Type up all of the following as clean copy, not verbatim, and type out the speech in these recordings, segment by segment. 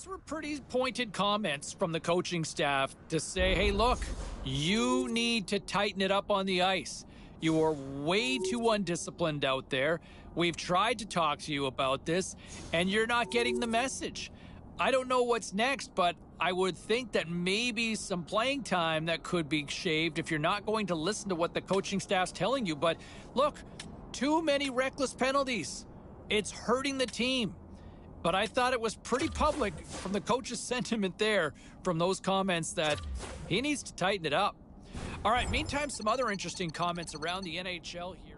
those were pretty pointed comments from the coaching staff to say, hey, look, you need to tighten it up on the ice. You are way too undisciplined out there. We've tried to talk to you about this, and you're not getting the message. I don't know what's next, but I would think that maybe some playing time that could be shaved if you're not going to listen to what the coaching staff's telling you. But look, too many reckless penalties. It's hurting the team. But I thought it was pretty public from the coach's sentiment there from those comments that he needs to tighten it up. All right, meantime, some other interesting comments around the NHL here.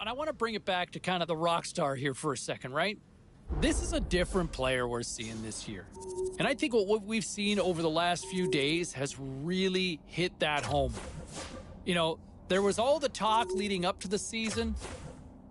And I want to bring it back to kind of the rock star here for a second, right? This is a different player we're seeing this year. And I think what we've seen over the last few days has really hit that home. There was all the talk leading up to the season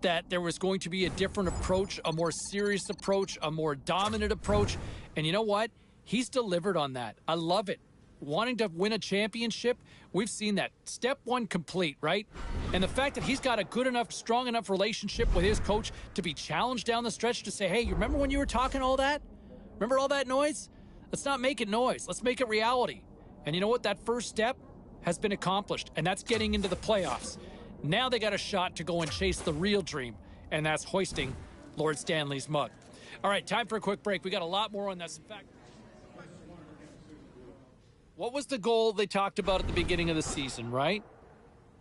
that there was going to be a different approach, a more serious approach, a more dominant approach. And you know what? He's delivered on that. I love it. Wanting to win a championship, we've seen that. Step one complete, right? And the fact that he's got a good enough, strong enough relationship with his coach to be challenged down the stretch to say, hey, you remember when you were talking all that? Remember all that noise? Let's not make it noise. Let's make it reality. And you know what? That first step has been accomplished, and that's getting into the playoffs. Now they got a shot to go and chase the real dream, and that's hoisting Lord Stanley's mug. All right, time for a quick break. We got a lot more on this. In fact, what was the goal they talked about at the beginning of the season, right?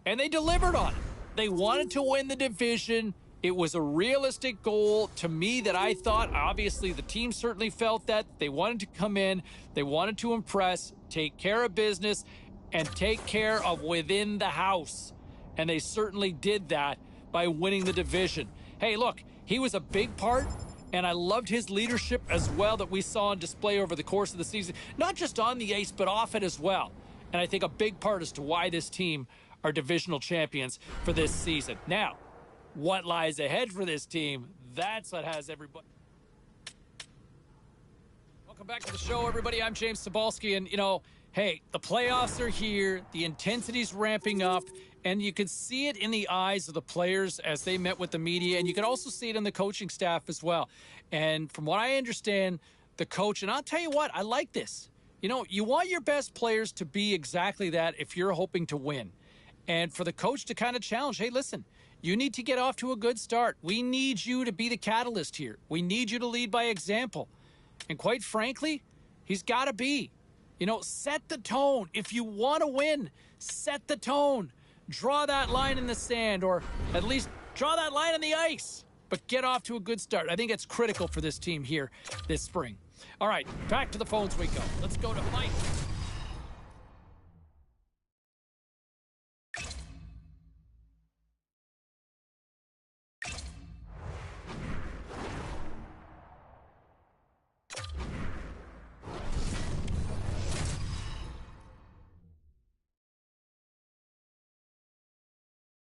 And they delivered on it. They wanted to win the division. It was a realistic goal to me that I thought, obviously the team certainly felt that. They wanted to come in, they wanted to impress, take care of business, and take care of within the house. And they certainly did that by winning the division. Hey, look, he was a big part, and I loved his leadership as well that we saw on display over the course of the season. Not just on the ice, but off it as well. And I think a big part as to why this team are divisional champions for this season. Now, what lies ahead for this team, that's what has everybody. Welcome back to the show, everybody. I'm James Cybulski, and, hey, the playoffs are here. The intensity's ramping up, and you can see it in the eyes of the players as they met with the media, and you can also see it in the coaching staff as well. And from what I understand, the coach, and I'll tell you what, I like this. You want your best players to be exactly that if you're hoping to win. And for the coach to kind of challenge, hey, listen, you need to get off to a good start. We need you to be the catalyst here. We need you to lead by example. And quite frankly, he's got to be. Set the tone. If you want to win, set the tone. Draw that line in the sand, or at least draw that line on the ice. But get off to a good start. I think it's critical for this team here this spring. All right, back to the phones we go. Let's go to Mike.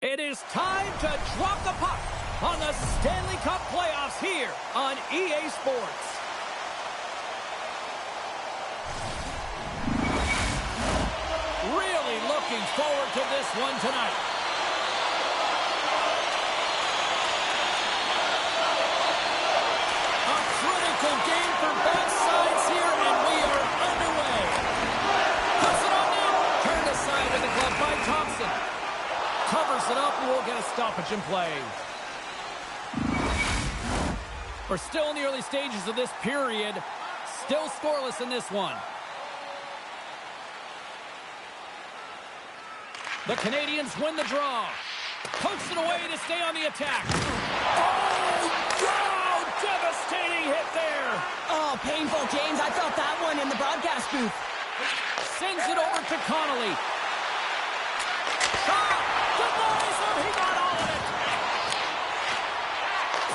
It is time to drop the puck on the Stanley Cup playoffs here on EA Sports. Really looking forward to this one tonight. A critical game for both sides here, and we are underway. Puts it on net. Turned aside to the glove by Thompson. Covers it up, and we'll get a stoppage in play. We're still in the early stages of this period. Still scoreless in this one. The Canadians win the draw. Pokes it away to stay on the attack. Oh, devastating hit there. Oh, painful, James. I felt that one in the broadcast booth. Sends it over to Connolly. Shot! Denies him. He got all of it.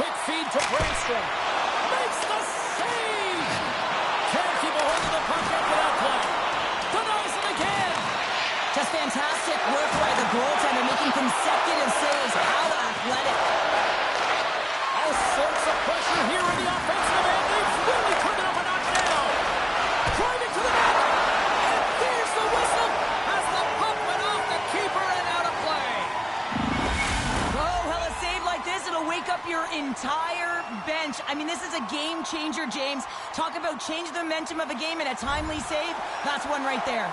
Quick feed to Brandstrom. Makes the save. Can't keep a hold of the puck after that play. Denies him again. Just fantastic work by the goaltender, making consecutive saves. How athletic. All sorts of pressure here in the offensive end. They've really turned it up a notch now. Driving to the net. And there's the whistle as the puck went off the keeper and out of play. Oh, well, a save like this, it'll wake up your entire bench. I mean, this is a game changer, James. Talk about change the momentum of a game and a timely save. That's one right there.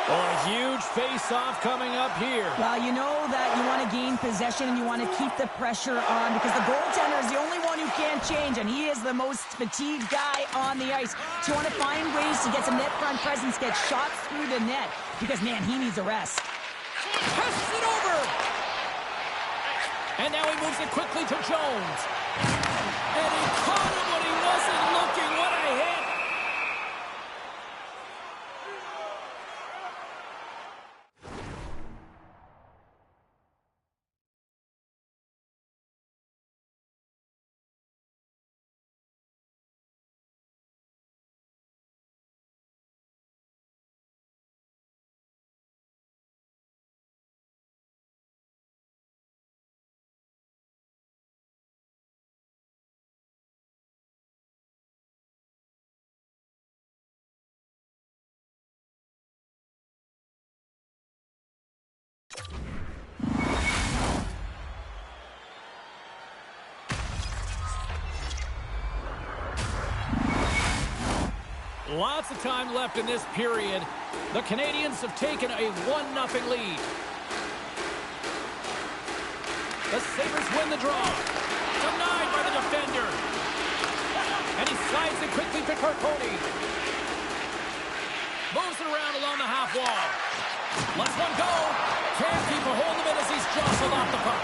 Well, a huge face-off coming up here. Well, you know that you want to gain possession and you want to keep the pressure on because the goaltender is the only one who can't change, and he is the most fatigued guy on the ice. So you want to find ways to get some net front presence, get shots through the net because, man, he needs a rest. Passes it over. And now he moves it quickly to Jones. And he caught him when he wasn't looking. What a hit. Lots of time left in this period. The Canadians have taken a 1-0 lead. The Sabres win the draw. Denied by the defender. And he slides it quickly to Carcone. Moves it around along the half wall. Lets one go. Can't keep a hold of it as he's jostled off the puck.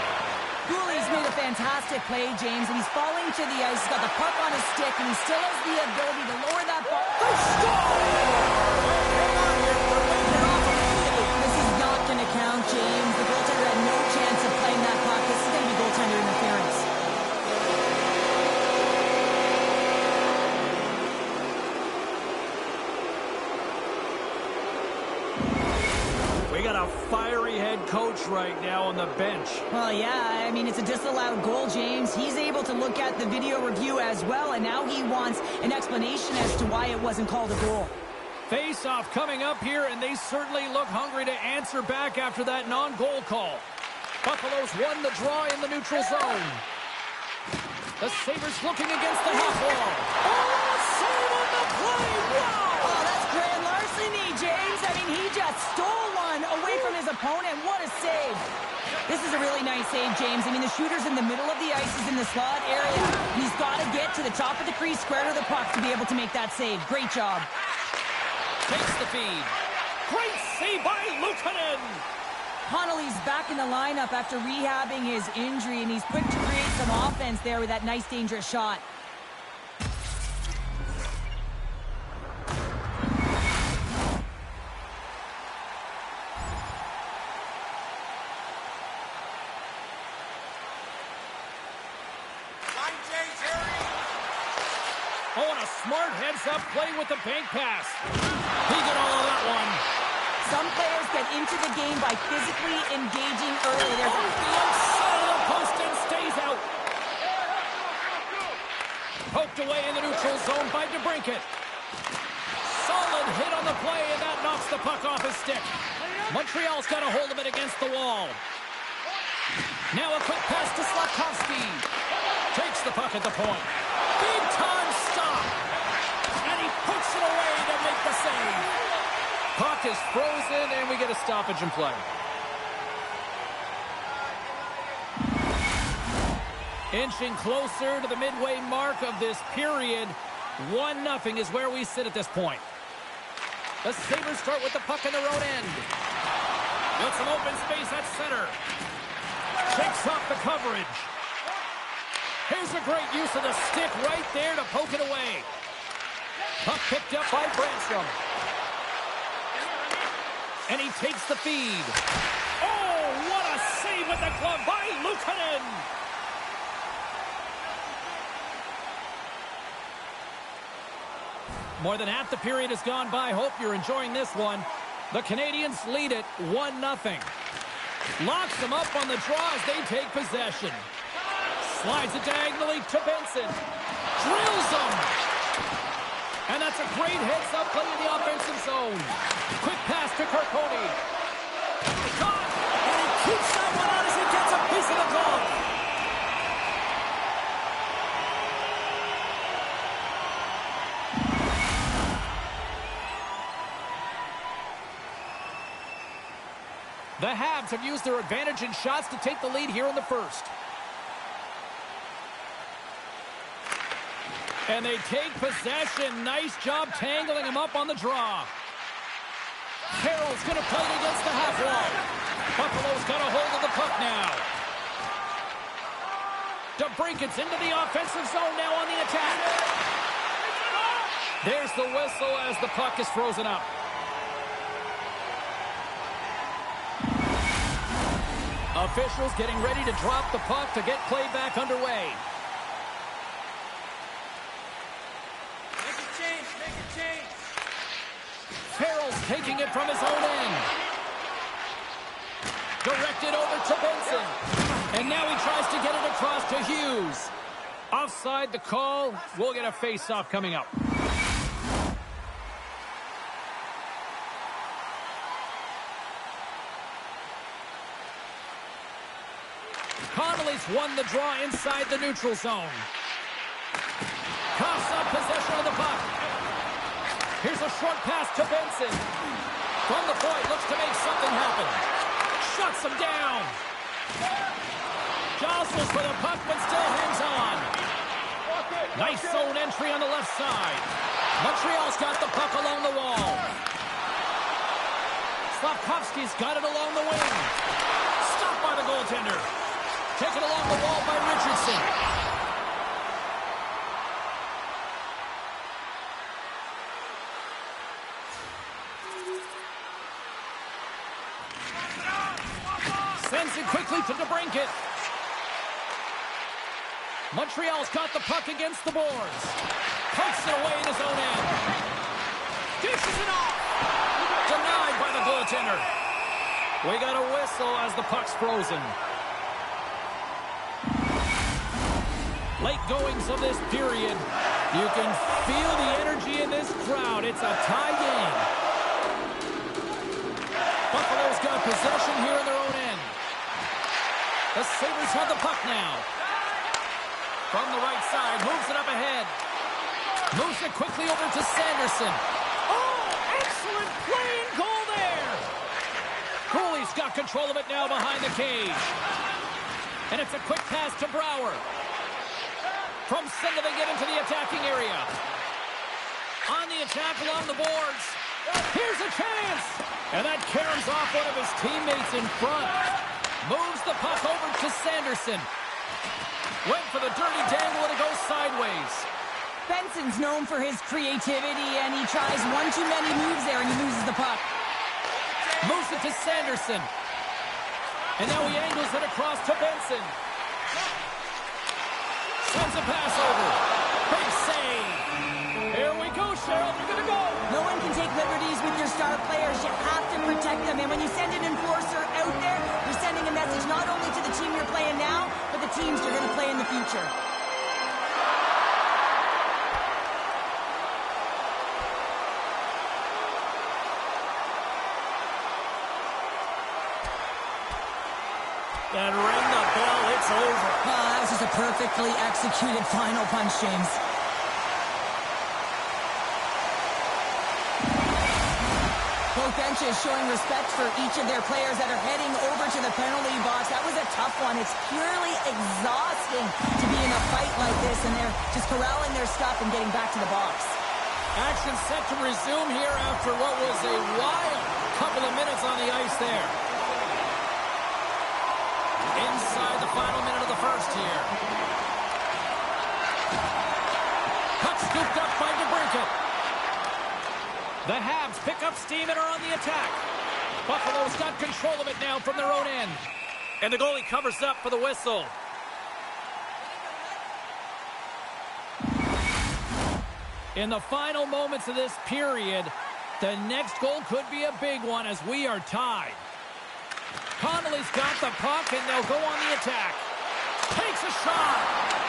Goulie's made a fantastic play, James, and he's falling to the ice. He's got the puck on his stick, and he still has the ability to lower that ball. This is not going to count, James. The goaltender had no chance of playing that puck. This is going to be goaltender interference. got a fiery head coach right now on the bench. Well, yeah, I mean, it's a disallowed goal, James. He's able to look at the video review as well, and now he wants an explanation as to why it wasn't called a goal. Face-off coming up here, and they certainly look hungry to answer back after that non-goal call. Buffalo's won the draw in the neutral zone. The Sabres looking against the half wall. Oh, save on the play! Wow! Oh, that's grand larceny, James. I mean, he just stole one away from his opponent. What a save. This is a really nice save, James. I mean, the shooter's in the middle of the ice. He's in the slot area. He's got to get to the top of the crease, square to the puck to be able to make that save. Great job. Takes the feed. Great save by Luukkonen. Connolly's back in the lineup after rehabbing his injury, and he's quick to create some offense there with that nice, dangerous shot. Oh, and a smart heads-up play with the bank pass. He got all of that one. Some players get into the game by physically engaging early. There's the outside of the post and stays out. Poked away in the neutral zone by DeBrincat. Solid hit on the play, and that knocks the puck off his stick. Montreal's got a hold of it against the wall. Now a quick pass to Slafkovsky. Takes the puck at the point. Big time stop. And he puts it away to make the save. Puck is frozen, and we get a stoppage in play. Inching closer to the midway mark of this period. 1-0 is where we sit at this point. The Sabres start with the puck in their own end. Got some open space at center. Shakes off the coverage. Here's a great use of the stick right there to poke it away. Puck picked up by Brandstrom. And he takes the feed. Oh, what a save with the glove by Luukkonen. More than half the period has gone by. Hope you're enjoying this one. The Canadians lead it 1-0. Locks them up on the draw as they take possession. Slides it diagonally to Benson. Drills them. And that's a great heads-up play in the offensive zone. Quick pass to Carcone. Caught. And he keeps that one out as he gets a piece of the glove. The Habs have used their advantage in shots to take the lead here in the first. And they take possession. Nice job tangling him up on the draw. Carroll's going to play it against the half wall. Buffalo's got a hold of the puck now. DeBrincat's into the offensive zone now on the attack. There's the whistle as the puck is frozen up. Officials getting ready to drop the puck to get play back underway. Make a change. Farrell's taking it from his own end. Directed over to Benson. And now he tries to get it across to Hughes. Offside the call. We'll get a face-off coming up. Connolly's won the draw inside the neutral zone. Coughs up possession of the puck. Here's a short pass to Benson. From the point, looks to make something happen. Shuts him down. Jostles for the puck, but still hangs on. Nice zone entry on the left side. Montreal's got the puck along the wall. Slafkovsky's got it along the wing. Stopped by the goaltender. Taken along the wall by Richardson. Sends it quickly to DeBrincat. Montreal's got the puck against the boards. Pokes it away in his own end. Dishes it off. Denied by the goaltender. We got a whistle as the puck's frozen. Late goings of this period. You can feel the energy in this crowd. It's a tie game. Buffalo's got possession here in their own end. The Sabres have the puck now. From the right side, moves it up ahead. Moves it quickly over to Sanderson. Oh, excellent play and goal there. Goalie's got control of it now behind the cage. And it's a quick pass to Brouwer. From center, they get into the attacking area. On the attack along the boards. Here's a chance. And that caroms off one of his teammates in front. Moves the puck over to Sanderson. Went for the dirty dangle and it goes sideways. Benson's known for his creativity, and he tries one too many moves there, and he loses the puck. Moves it to Sanderson. And now he angles it across to Benson. Sends a pass over. Big save. Here we go, Cheryl. They're going to go. No one can take liberties with your star players. You have to protect them. And when you send an enforcer out there, you're sending a message not only to the team you're playing now, but the teams you're going to play in the future. And ring the bell. It's over. That was just a perfectly executed final punch, James. Both benches showing respect for each of their players that are heading over to the penalty box. That was a tough one. It's purely exhausting to be in a fight like this, and they're just corralling their stuff and getting back to the box. Action set to resume here after what was a wild couple of minutes on the ice there. Inside the final minute of the first here. Puck scooped up by DeBrincat. The Habs pick up steam and are on the attack. Buffalo's got control of it now from their own end. And the goalie covers up for the whistle. In the final moments of this period, the next goal could be a big one as we are tied. Connolly's got the puck, and they'll go on the attack. Takes a shot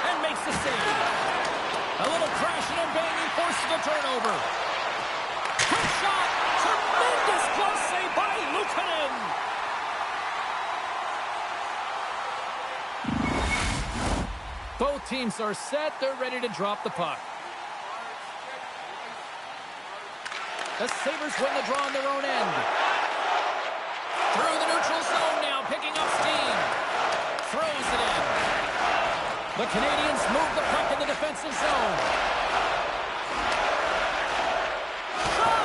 and makes the save. A little crashing and banging forces the turnover. Quick shot. Tremendous close save by Luukkonen. Both teams are set. They're ready to drop the puck. The Sabres win the draw on their own end. Through the neutral zone now, picking up steam. Throws it in. The Canadians move the puck in the defensive zone. Shot!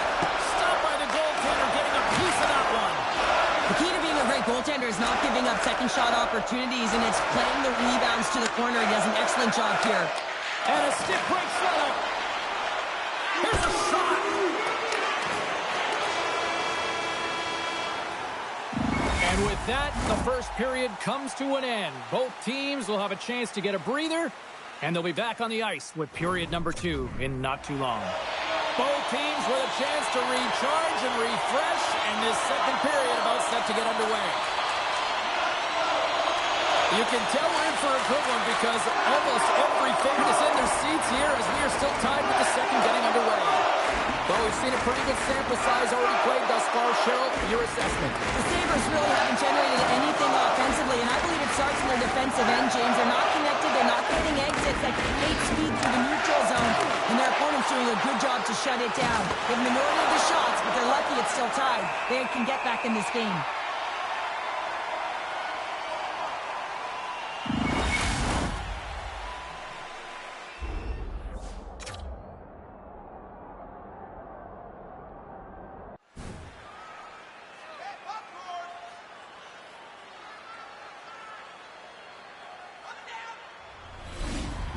Stopped by the goaltender, getting a piece of that one. The key to being a great goaltender is not giving up second shot opportunities, and it's playing the rebounds to the corner. He does an excellent job here. And a stiff break setup. Here's a shot. And with that, the first period comes to an end. Both teams will have a chance to get a breather, and they'll be back on the ice with period number 2 in not too long. Both teams with a chance to recharge and refresh, and this second period about set to get underway. You can tell we're in for a good one because almost every fan is in their seats here as we are still tied with the second getting underway. Well, we've seen a pretty good sample size already played thus far. Cheryl, your assessment. The Sabres really haven't generated anything offensively, and I believe it starts in the defensive end, James. They're not connected. They're not getting exits that can create speed through the neutral zone, and their opponent's doing a good job to shut it down. They have a minority of the shots, but they're lucky it's still tied. They can get back in this game.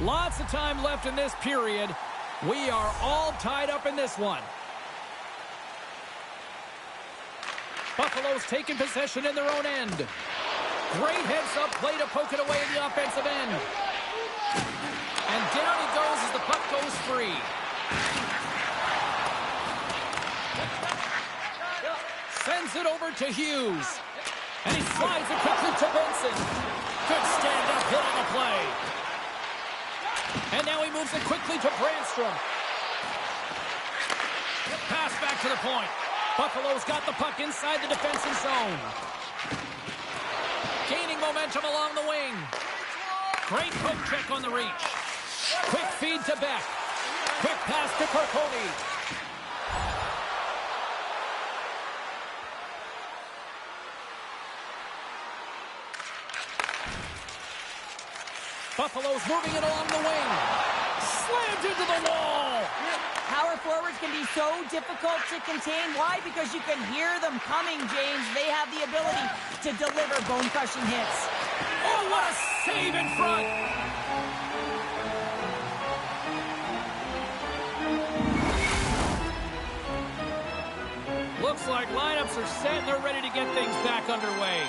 Lots of time left in this period. We are all tied up in this one. Buffalo's taking possession in their own end. Great heads-up play to poke it away in the offensive end. And down he goes as the puck goes free. Sends it over to Hughes. slides it quickly to Benson. Good stand-up hit on the play. And now he moves it quickly to Brandstrom. Pass back to the point. Buffalo's got the puck inside the defensive zone. Gaining momentum along the wing. Great poke check on the reach. Quick feed to Beck. Quick pass to Carconi. Buffalo's moving it along the wing. Slammed into the wall. Power forwards can be so difficult to contain. Why? Because you can hear them coming, James. They have the ability to deliver bone-crushing hits. Oh, what a save in front. Looks like lineups are set and they're ready to get things back underway.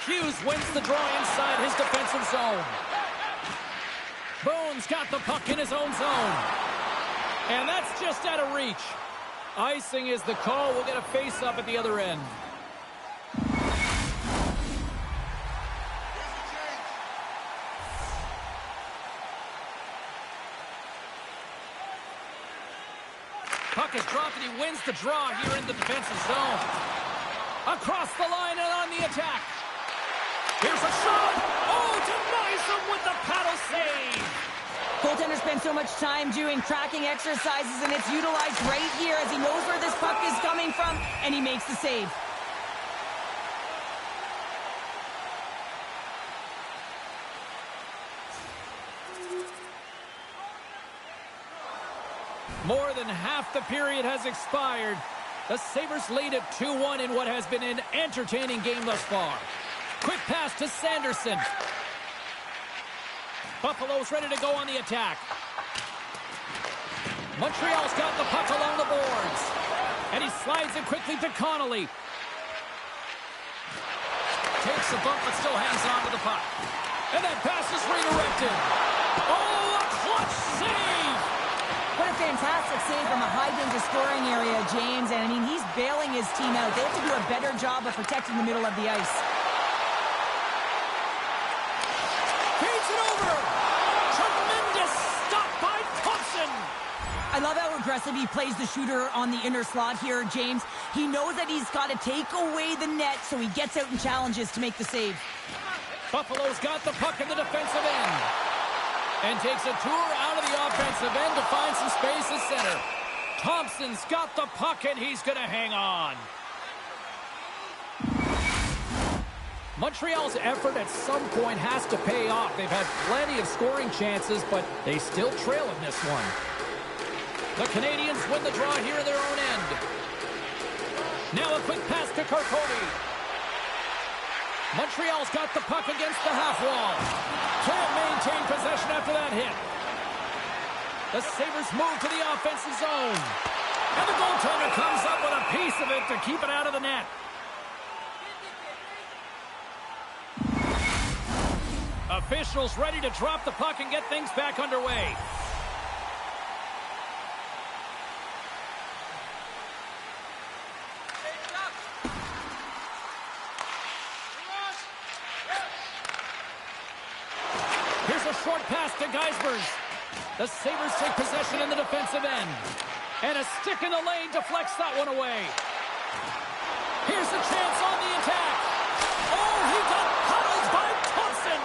Hughes wins the draw inside his defensive zone. Boone's got the puck in his own zone. And that's just out of reach. Icing is the call. We'll get a face-up at the other end. Puck is dropped and he wins the draw here in the defensive zone. Across the line and on the attack. Here's a shot. Oh, denies him with the paddle save. Goaltender spends so much time doing tracking exercises, and it's utilized right here as he knows where this puck is coming from, and he makes the save. More than half the period has expired. The Sabres lead at 2-1 in what has been an entertaining game thus far. Quick pass to Sanderson. Buffalo's ready to go on the attack. Montreal's got the puck along the boards. And he slides it quickly to Connolly. Takes a bump but still hangs on to the puck. And that pass is redirected. Oh, a clutch save! What a fantastic save from a high-danger scoring area, James. And, I mean, he's bailing his team out. They have to do a better job of protecting the middle of the ice. Feeds it over. Tremendous stop by Thompson. I love how aggressive he plays the shooter on the inner slot here, James. He knows that he's got to take away the net, so he gets out and challenges to make the save. Buffalo's got the puck in the defensive end. And takes a tour out of the offensive end to find some space at center. Thompson's got the puck, and he's going to hang on. Montreal's effort at some point has to pay off. They've had plenty of scoring chances, but they still trail in this one. The Canadians win the draw here at their own end. Now a quick pass to Carconi. Montreal's got the puck against the half wall. Can't maintain possession after that hit. The Sabres move to the offensive zone. And the goaltender comes up with a piece of it to keep it out of the net. Officials ready to drop the puck and get things back underway. Here's a short pass to Geisbers. The Sabres take possession in the defensive end. And a stick in the lane deflects that one away. Here's a chance on the attack. Oh, he got huddled by Thompson.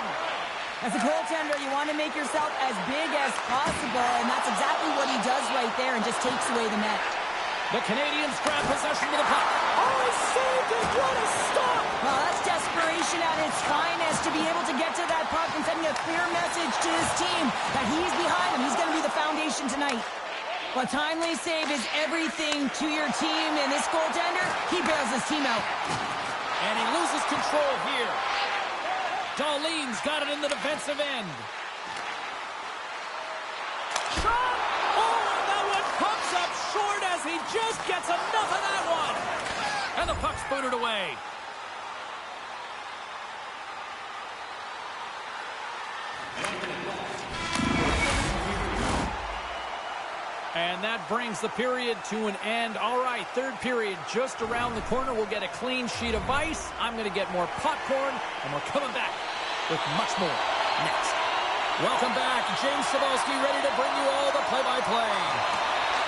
As a goaltender, you want to make yourself as big as possible, and that's exactly what he does right there and just takes away the net. The Canadians grab possession of the puck. Oh, he saved it. What a stop. Well, that's desperation at its finest to be able to get to that puck and sending a clear message to his team that he's behind him. He's going to be the foundation tonight. Well, timely save is everything to your team, and this goaltender, he bails his team out. And he loses control here. Dahlin's got it in the defensive end. Shot! Oh, and that one comes up short as he just gets enough of that one. And the puck's booted away. And that brings the period to an end. All right, third period just around the corner. We'll get a clean sheet of ice. I'm going to get more popcorn, and we're coming back with much more next. Welcome back. James Cybulski ready to bring you all the play-by-play.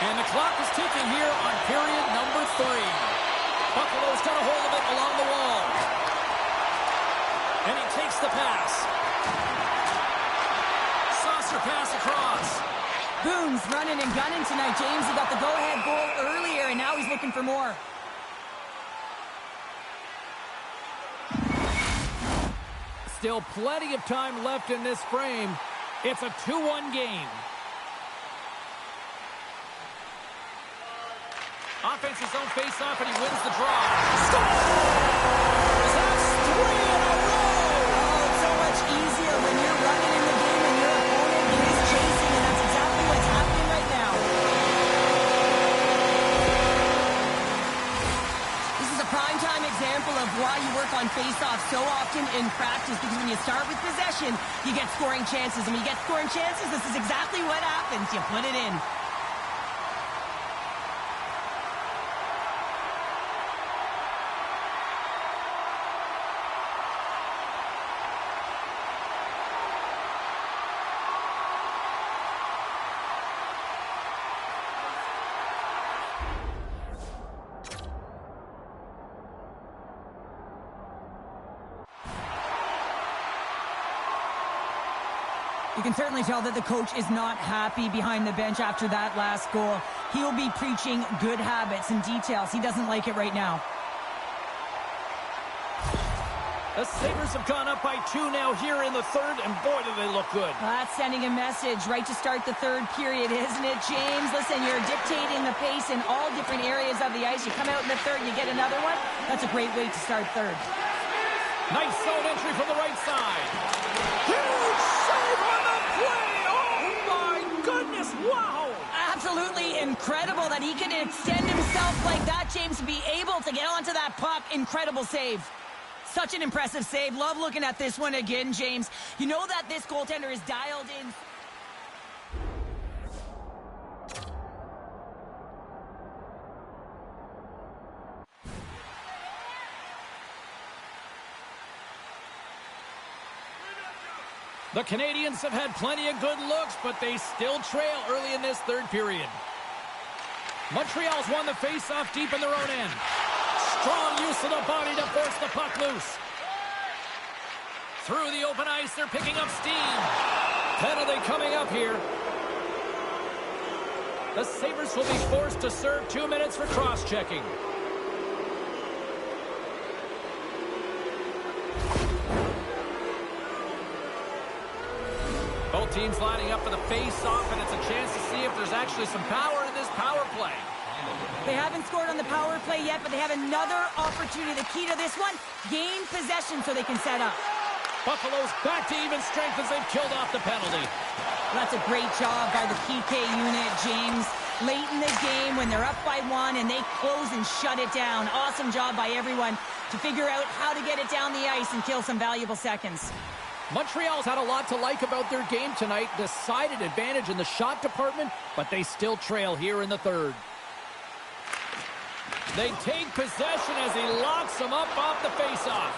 And the clock is ticking here on period number 3. Buffalo's got a hold of it along the wall. And he takes the pass. Saucer pass across. Boone's running and gunning tonight, James. He got the go-ahead goal earlier, and now he's looking for more. Still plenty of time left in this frame. It's a 2-1 game. Offense's own face-off, and he wins the draw. Scores! That's 3 in a row! Oh, it's so much easier when you're running in the game and your opponent is chasing, and that's exactly what's happening right now. This is a prime-time example of why you work on face-off so often in practice, because when you start with possession, you get scoring chances. And when you get scoring chances, this is exactly what happens. You put it in. You can certainly tell that the coach is not happy behind the bench after that last goal. He will be preaching good habits and details. He doesn't like it right now. The Sabres have gone up by 2 now here in the third, and boy, do they look good. That's sending a message right to start the third period, isn't it, James? Listen, you're dictating the pace in all different areas of the ice. You come out in the third, you get another one. That's a great way to start third. Nice zone entry from the right side. Huge save on the play! Oh, my goodness, wow! Absolutely incredible that he can extend himself like that, James, to be able to get onto that puck. Incredible save. Such an impressive save. Love looking at this one again, James. You know that this goaltender is dialed in. The Canadians have had plenty of good looks, but they still trail early in this third period. Montreal's won the face-off deep in their own end. Strong use of the body to force the puck loose. Through the open ice, they're picking up steam. Penalty coming up here. The Sabres will be forced to serve 2 minutes for cross-checking. Both teams lining up for the face-off, and it's a chance to see if there's actually some power in this power play. They haven't scored on the power play yet, but they have another opportunity. The key to this one, gain possession so they can set up. Buffalo's back to even strength as they've killed off the penalty. That's a great job by the PK unit, James. Late in the game when they're up by 1 and they close and shut it down. Awesome job by everyone to figure out how to get it down the ice and kill some valuable seconds. Montreal's had a lot to like about their game tonight. Decided advantage in the shot department, but they still trail here in the third. They take possession as he locks them up off the faceoff.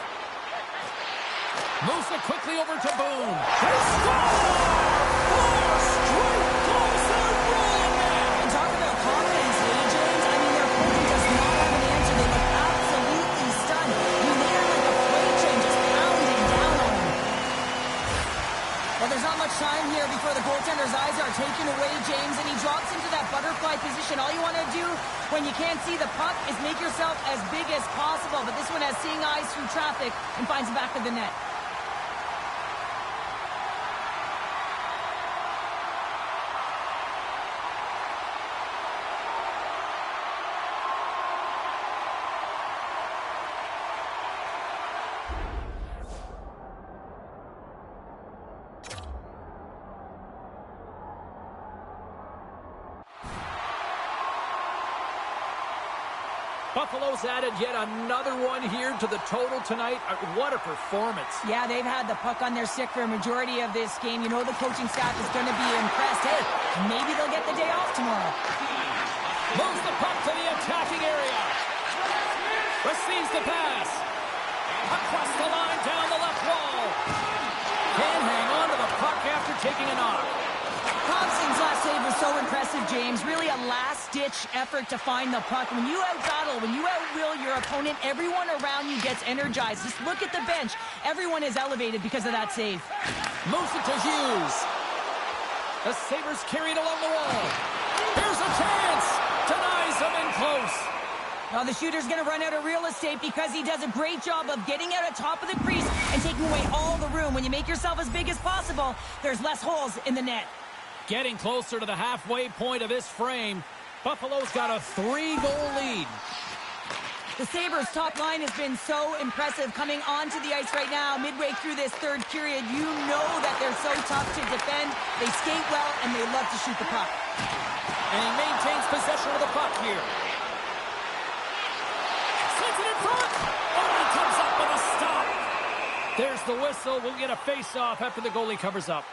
Moves it quickly over to Boone. They score! 4 straight goals. They're rolling now. And talk about confidence, James. I mean, their opponent does not have an answer. They look absolutely stunned. I mean, they are like a freight train just pounding down on them. Well, there's not much time here before the goaltender's eyes are taken away, James, and he drops into that butterfly position. All you want to do when you can't see the puck is make yourself as big as possible, but this one has seeing eyes through traffic and finds the back of the net. Buffalo's added yet another one here to the total tonight. What a performance. Yeah, they've had the puck on their stick for a majority of this game. You know the coaching staff is going to be impressed. Hey, Maybe they'll get the day off tomorrow. Moves the puck to the attacking area. Receives the pass. Across the line, down the left wall. Can't hang on to the puck after taking a knock. Thompson's last save was so impressive, James. Really a last-ditch effort to find the puck. When you out-battle, when you out-will your opponent, everyone around you gets energized. Just look at the bench. Everyone is elevated because of that save. Moves it to Hughes. The Sabres carry it along the wall. Here's a chance. Denies him in close. Now the shooter's going to run out of real estate because he does a great job of getting out at top of the crease and taking away all the room. When you make yourself as big as possible, there's less holes in the net. Getting closer to the halfway point of this frame. Buffalo's got a 3-goal lead. The Sabres' top line has been so impressive coming onto the ice right now. Midway through this third period, you know that they're so tough to defend. They skate well, and they love to shoot the puck. And he maintains possession of the puck here. Sends it in front. Oh, he comes up with a stop. There's the whistle. We'll get a face-off after the goalie covers up.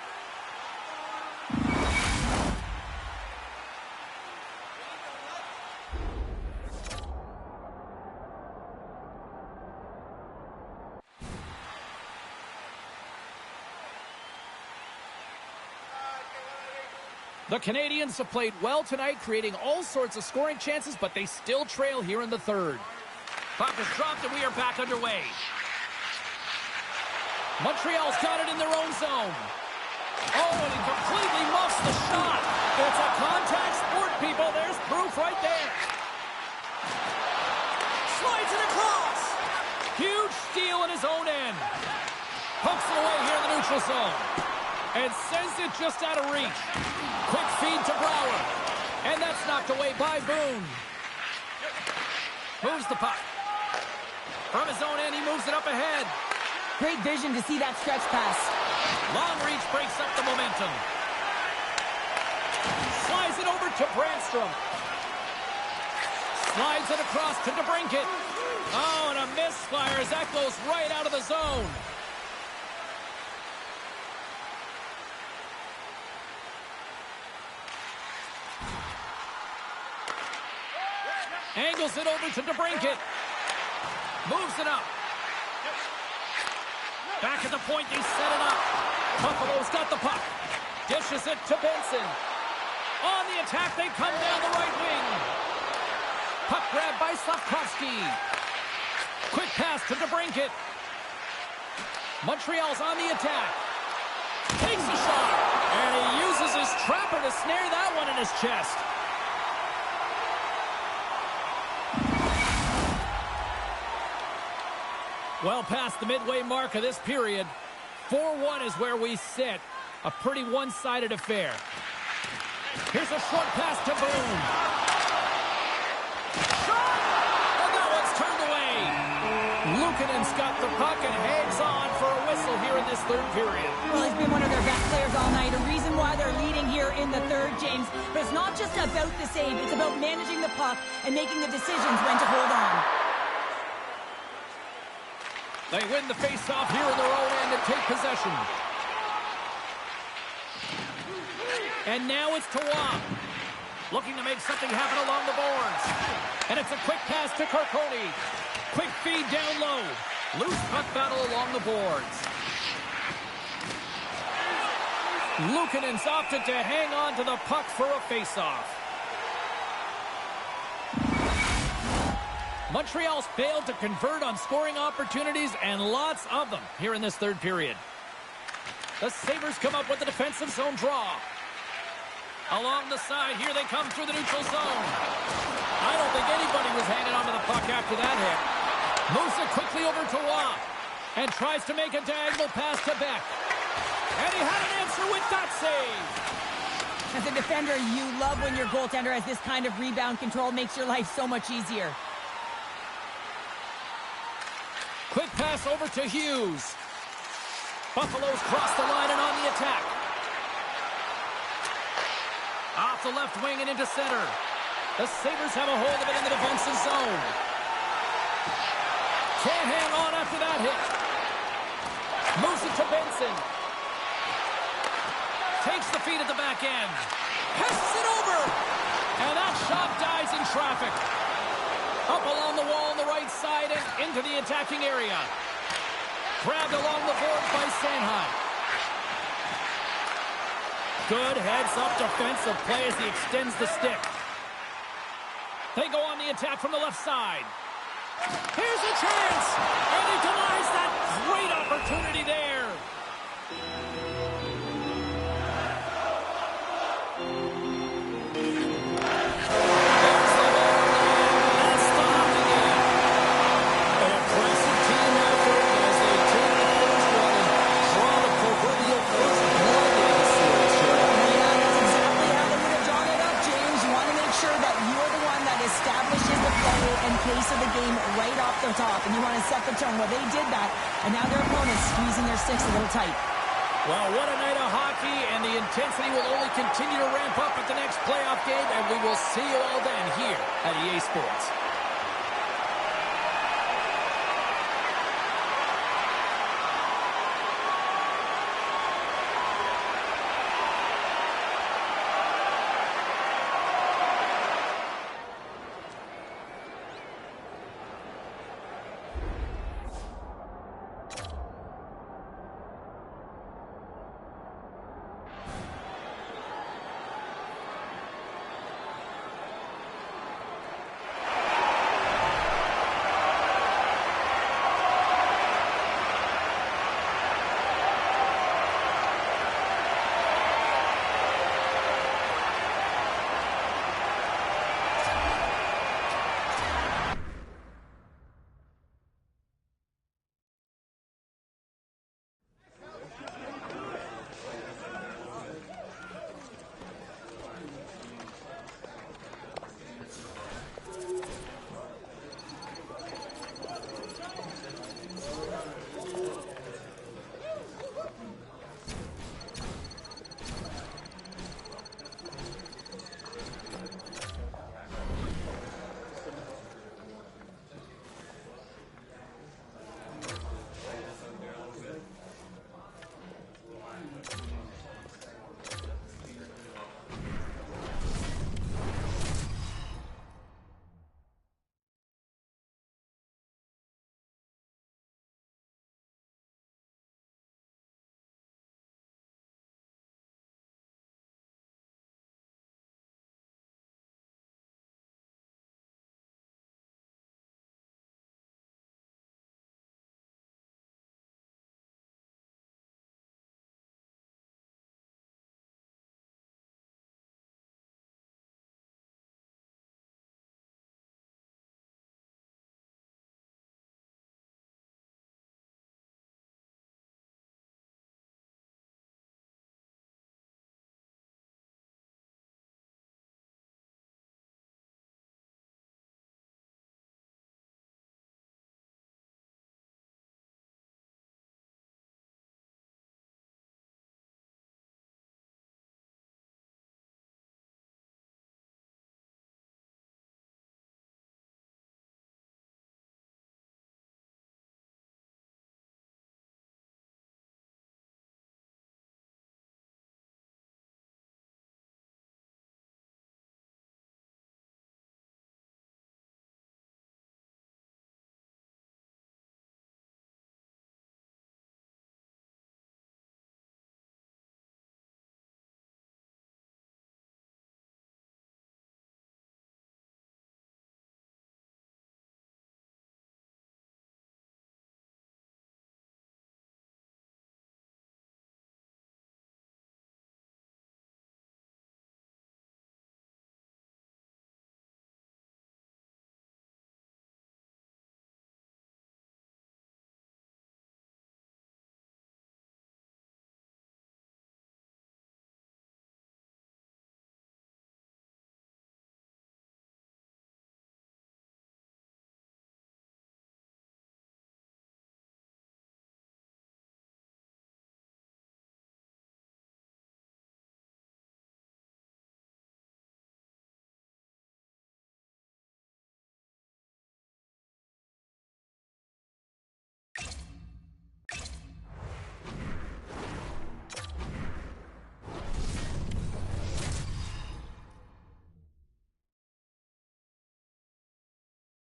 The Canadians have played well tonight, creating all sorts of scoring chances, but they still trail here in the third. Puck is dropped, and we are back underway. Montreal's got it in their own zone. Oh, and he completely muffs the shot. It's a contact sport, people. There's proof right there. Slides it across. Huge steal in his own end. Pokes it away here in the neutral zone. And sends it just out of reach. Quick feed to Brouwer. And that's knocked away by Boone. Moves the puck. From his own end, he moves it up ahead. Great vision to see that stretch pass. Long reach breaks up the momentum. Slides it over to Brandstrom. Slides it across to DeBrincat. Oh, and a misfire as that goes right out of the zone. Angles it over to DeBrincat. Moves it up. Back at the point, they set it up. Buffalo's got the puck. Dishes it to Benson. On the attack, they come down the right wing. Puck grab by Slavkovsky. Quick pass to DeBrincat. Montreal's on the attack. Takes a shot. And he uses his trapper to snare that one in his chest. Well past the midway mark of this period, 4-1 is where we sit. A pretty one-sided affair. Here's a short pass to Boone. Shot! And that one's turned away. Luukkonen's got the puck and hangs on for a whistle here in this third period. Well, he's been one of their best players all night. A reason why they're leading here in the third, James. But it's not just about the save. It's about managing the puck and making the decisions when to hold on. They win the face-off here in their own end and take possession. And now it's Tawam. Looking to make something happen along the boards. And it's a quick pass to Carconi. Quick feed down low. Loose puck battle along the boards. Luukkonen's opted to hang on to the puck for a face-off. Montreal's failed to convert on scoring opportunities, and lots of them here in this third period. The Sabres come up with the defensive zone draw. Along the side, here they come through the neutral zone. I don't think anybody was hanging onto the puck after that hit. Moves it quickly over to Waugh, and tries to make a diagonal pass to Beck. And he had an answer with that save. As a defender, you love when your goaltender has this kind of rebound control. Makes your life so much easier. Quick pass over to Hughes. Buffalo's crossed the line and on the attack. Off the left wing and into center. The Sabres have a hold of it in the defensive zone. Can't hang on after that hit. Moves it to Benson. Takes the feed at the back end. passes it over. And that shot dies in traffic. Up along the wall on the right side and into the attacking area. Grabbed along the boards by Sanheim. Good heads-up defensive play as he extends the stick. They go on the attack from the left side. Here's a chance, and he denies that great opportunity there. Of the game right off the top, and you want to set the tone. Well, they did that, and now their opponents squeezing their sticks a little tight. Well, what a night of hockey, and the intensity will only continue to ramp up at the next playoff game, and we will see you all then here at EA Sports.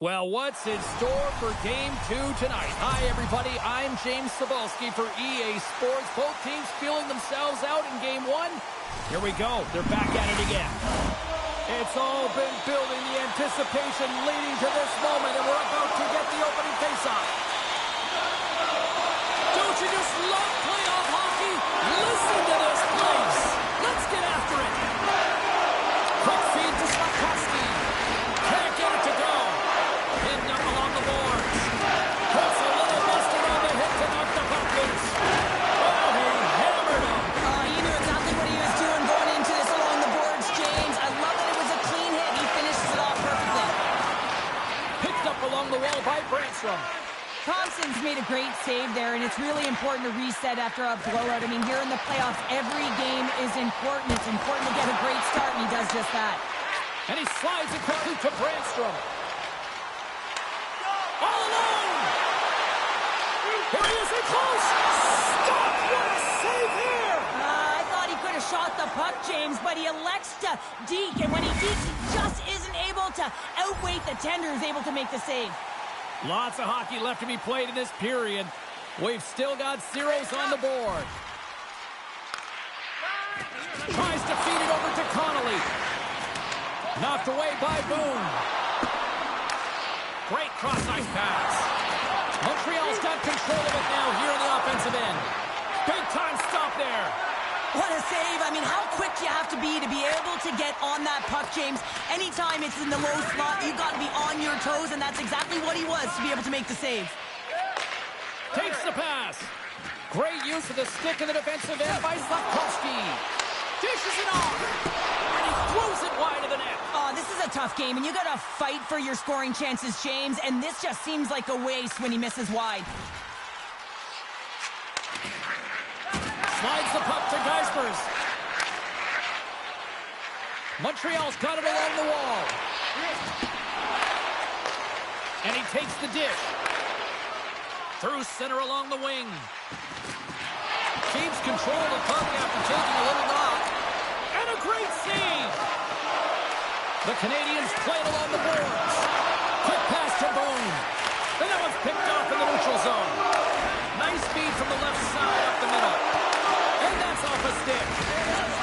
Well, what's in store for Game 2 tonight? Hi, everybody. I'm James Cebulski for EA Sports. Both teams feeling themselves out in Game 1. Here we go. They're back at it again. It's all been building, the anticipation leading to this moment, and we're about to get the opening faceoff. Don't you just love playoff hockey? Listen to this place. Let's get after it. Quick feed to Slavkovsky. Can't get it to go. Pinned up along the boards. Puts a little mustard on the hit to knock the puck loose. Oh, he hammered him. You knew exactly what he was doing going into this along the boards, James. I love that it was a clean hit. He finishes it off perfectly. Picked up along the wall by Brandstrom. Thompson's made a great save there, and it's really important to reset after a blowout. I mean, here in the playoffs, every game is important. It's important to get a great start, and he does just that. And he slides it quickly to Brandstrom. All alone! Here he is in close! Stop! What a save here! I thought he could have shot the puck, James, but he elects to deke, and when he dekes, he just isn't able to outweight the tender who's able to make the save. Lots of hockey left to be played in this period. We've still got zeros on the board. Tries to feed it over to Connolly. Knocked away by Boone. Great cross-ice pass. Montreal's got control of it now here in the offensive end. Big-time stop there. What a save. I mean, how quick you have to be able to get on that puck, James. Anytime it's in the low slot, you've got to be on your toes, and that's exactly what he was to be able to make the save. Takes the pass. Great use of the stick in the defensive end by Slavkovsky. Dishes it off. And he throws it wide of the net. Oh, this is a tough game, and you got to fight for your scoring chances, James, and this just seems like a waste when he misses wide. Slides the puck to Geismers. Montreal's got it along the wall. And he takes the dish. Through center along the wing. Keeps control of the puck after taking a little knock. And a great save. The Canadians play it along the boards. Quick pass to Boone. And that one's picked off in the neutral zone. Nice feed from the left side up the middle. And that's off a stick.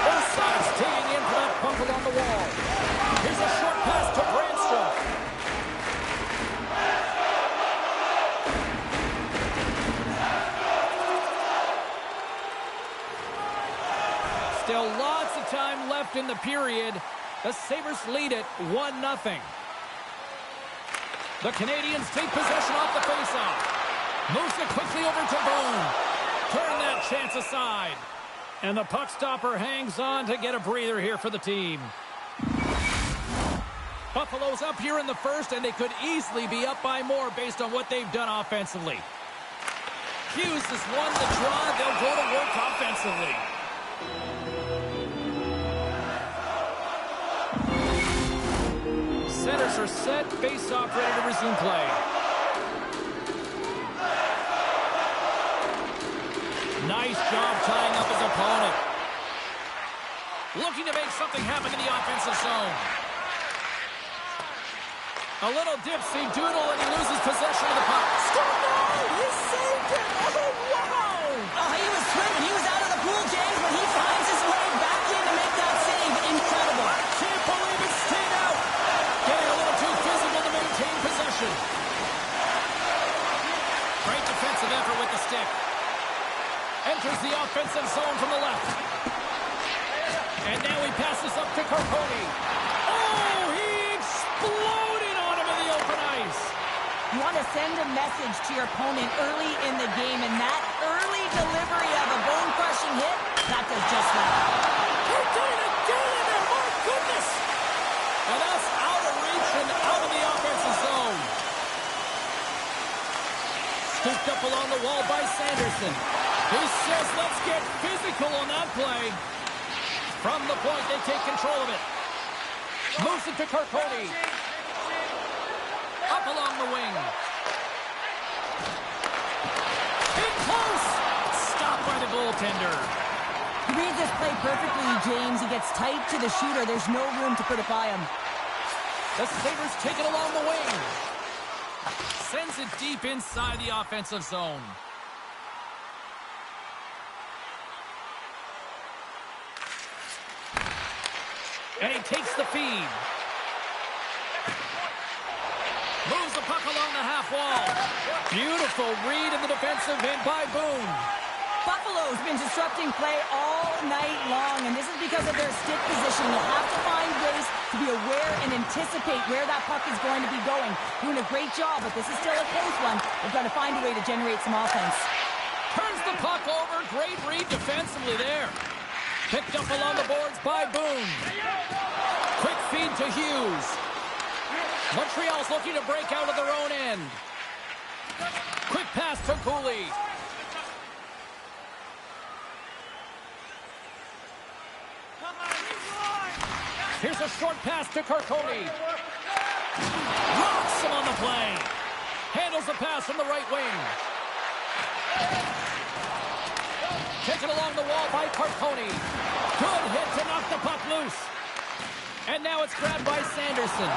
Both sides digging in for that puck along the wall. Here's a short pass to Brandstrom. Still lots of time left in the period. The Sabres lead it 1-0. The Canadians take possession off the faceoff. Moves it quickly over to Boone. Turn that chance aside. And the puck stopper hangs on to get a breather here for the team. Buffalo's up here in the first, and they could easily be up by more based on what they've done offensively. Hughes has won the draw. They'll go to work offensively. Centers are set. Face-off ready to resume play. Nice job tying up his opponent. Looking to make something happen in the offensive zone. A little dipsy doodle, and he loses possession of the puck. Score! He saved it! Oh, wow! He was swimming. He was out of the pool, James, but he finds his way back in to make that save. Incredible. Can't believe it stayed out. Getting a little too physical to maintain possession. Great defensive effort with the stick. Enters the offensive zone from the left. And now he passes up to Carponi. Oh, he exploded on him in the open ice. You want to send a message to your opponent early in the game, and that early delivery of a bone-crushing hit, that does just that. He did it again in there, my goodness. And that's out of reach and out of the offensive zone. Scooped up along the wall by Sanderson. He says, let's get physical on that play. From the point, they take control of it. Moves it to Carponi. Up along the wing. In close. Stopped by the goaltender. He reads this play perfectly, James. He gets tight to the shooter. There's no room to put it by him. The Sabres take it along the wing. Sends it deep inside the offensive zone. And he takes the feed. Moves the puck along the half wall. Beautiful read in the defensive end by Boone. Buffalo's been disrupting play all night long, and this is because of their stick position. You have to find ways to be aware and anticipate where that puck is going to be going. Doing a great job, but this is still a close one. They've got to find a way to generate some offense. Turns the puck over. Great read defensively there. Picked up along the boards by Boone. Quick feed to Hughes. Montreal's looking to break out of their own end. Quick pass to Cooley. Here's a short pass to Carcone. Rocks him on the play. Handles the pass from the right wing. Taken along the wall by Carcone. Good hit to knock the puck loose. And now it's grabbed by Sanderson.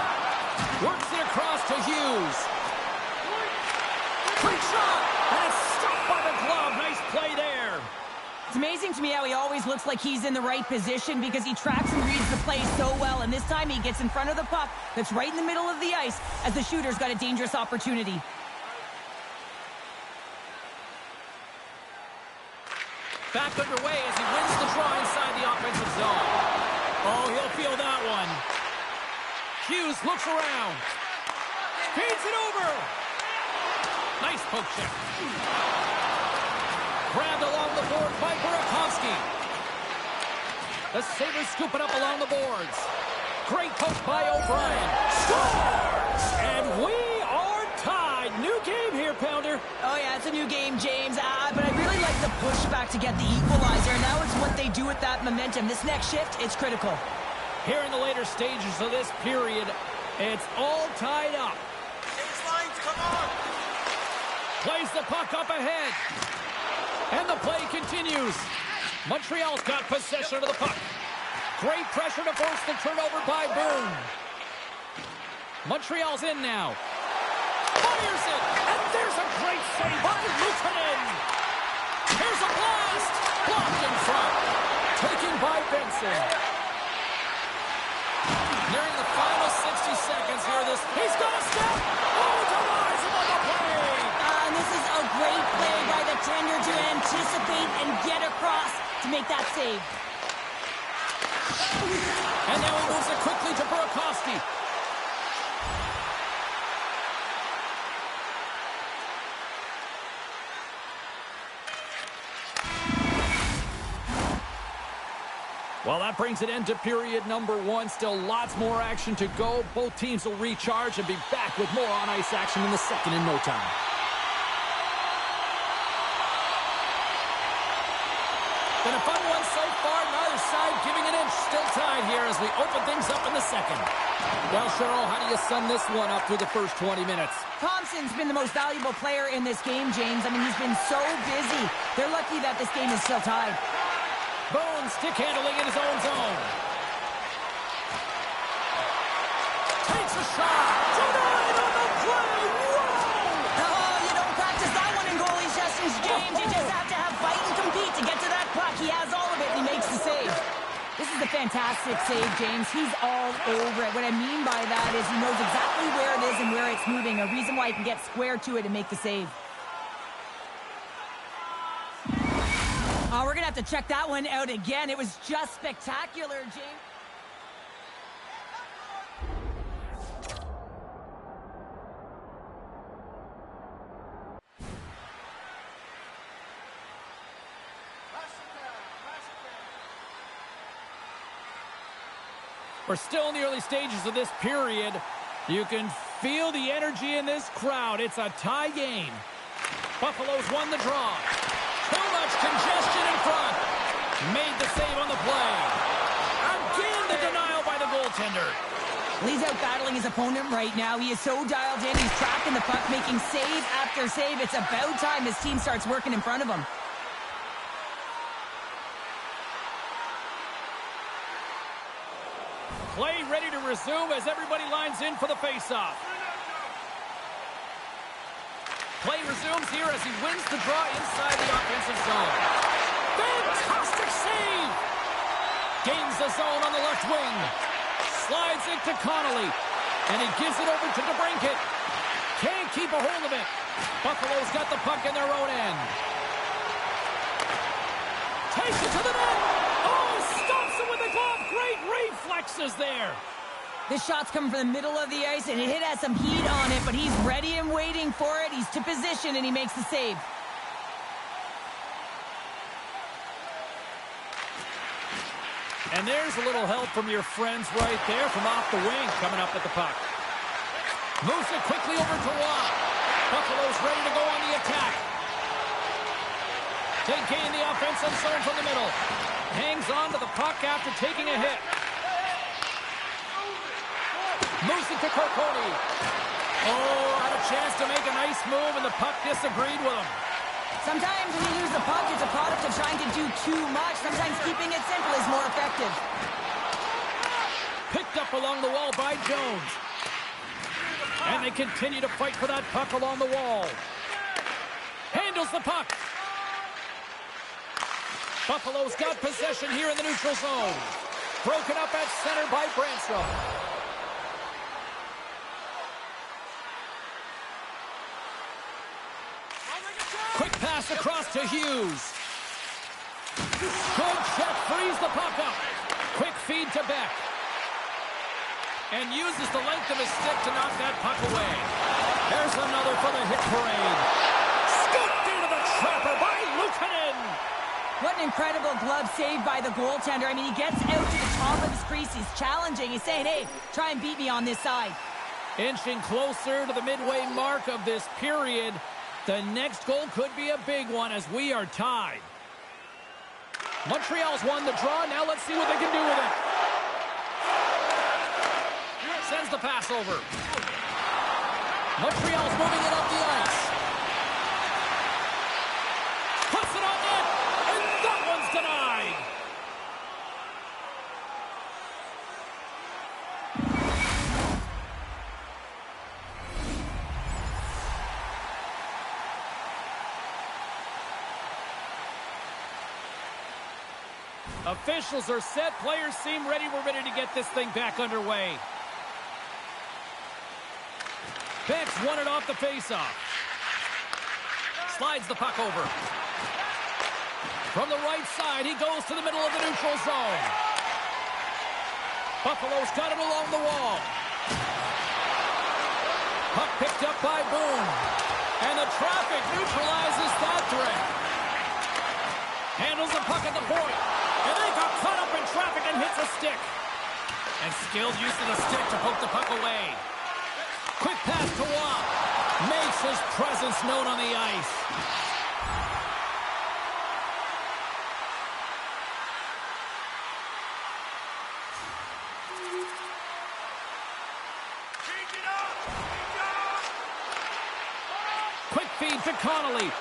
Works it across to Hughes. Quick shot. And it's stopped by the glove. Nice play there. It's amazing to me how he always looks like he's in the right position because he tracks and reads the play so well. And this time he gets in front of the puck that's right in the middle of the ice as the shooter's got a dangerous opportunity. Back underway as he wins the draw inside the offensive zone. Oh, he'll feel that one. Hughes looks around. Feeds it over. Nice poke check. Grabbed along the boards by Burakovsky. The Sabres scoop it up along the boards. Great poke by O'Brien. Scores! And we are tied. New game here, Pounder. Oh, yeah, it's a new game, James. But I really like the pushback to get the equalizer. Now it's what they do with that momentum. This next shift, it's critical. Here in the later stages of this period, it's all tied up. Lines, come on! Plays the puck up ahead. And the play continues. Montreal's got possession of the puck. Great pressure to force the turnover by Boone. Montreal's in now. Fires it. And there's a great save by Luukkonen. Here's a blast. Blocked in front. Taken by Benson. Nearing the final 60 seconds here. He's got a step. Oh, denies him on the play. And this is a great play by the tender to anticipate and get across to make that save. And now he moves it quickly to Burakovsky. Well, that brings an end to period number one. Still lots more action to go. Both teams will recharge and be back with more on-ice action in the second in no time. Been a fun one so far. Neither side giving an inch. Still tied here as we open things up in the second. Well, Cheryl, how do you sum this one up through the first 20 minutes? Thompson's been the most valuable player in this game, James. I mean, he's been so busy. They're lucky that this game is still tied. Boone stick handling in his own zone. Takes a shot. Denied on the play. Whoa! Oh, you don't practice that one in goalie sessions, James. You just have to have fight and compete to get to that puck. He has all of it, and he makes the save. This is a fantastic save, James. He's all over it. What I mean by that is he knows exactly where it is and where it's moving. A reason why he can get square to it and make the save. Oh, we're going to have to check that one out again. It was just spectacular, James. We're still in the early stages of this period. You can feel the energy in this crowd. It's a tie game. Buffalo's won the draw. Too much congestion in front. Made the save on the play. Again, the denial by the goaltender. Well, he's out battling his opponent right now. He is so dialed in. He's tracking the puck, making save after save. It's about time his team starts working in front of him. Play ready to resume as everybody lines in for the faceoff. Play resumes here as he wins the draw inside the offensive zone. Fantastic save! Gains the zone on the left wing. Slides it to Connolly. And he gives it over to DeBrincat. Can't keep a hold of it. Buffalo's got the puck in their own end. Takes it to the net. Oh, stops it with the glove. Great reflexes there. This shot's coming from the middle of the ice, and it has some heat on it, but he's ready and waiting for it. He's to position, and he makes the save. And there's a little help from your friends right there from off the wing coming up with the puck. Moves it quickly over to Watt. Buffalo's ready to go on the attack. They gain the offensive zone from the middle. Hangs on to the puck after taking a hit. Moves it to Corconi. Oh, had a chance to make a nice move, and the puck disagreed with him. Sometimes when you lose the puck, it's a product of trying to do too much. Sometimes keeping it simple is more effective. Picked up along the wall by Jones. And they continue to fight for that puck along the wall. Handles the puck. Buffalo's got possession here in the neutral zone. Broken up at center by Branstrom. Quick pass across to Hughes. Good check, frees the puck up. Quick feed to Beck. And uses the length of his stick to knock that puck away. There's another for the hit parade. Scooped into the trapper by Luukkonen. What an incredible glove save by the goaltender. I mean, he gets out to the top of his crease. He's challenging. He's saying, hey, try and beat me on this side. Inching closer to the midway mark of this period. The next goal could be a big one as we are tied. Montreal's won the draw. Now let's see what they can do with it. Sends the pass over. Montreal's moving it up the ice. Puts it on net. And that one's denied. Officials are set. Players seem ready. We're ready to get this thing back underway. Beck's won it off the faceoff. Slides the puck over. From the right side, he goes to the middle of the neutral zone. Buffalo's got it along the wall. Puck picked up by Boone. And the traffic neutralizes that threat. Handles the puck at the point. And they got caught up in traffic and hits a stick. And skilled use of the stick to poke the puck away. Quick pass to Watt. Makes his presence known on the ice. Quick feed to Connolly.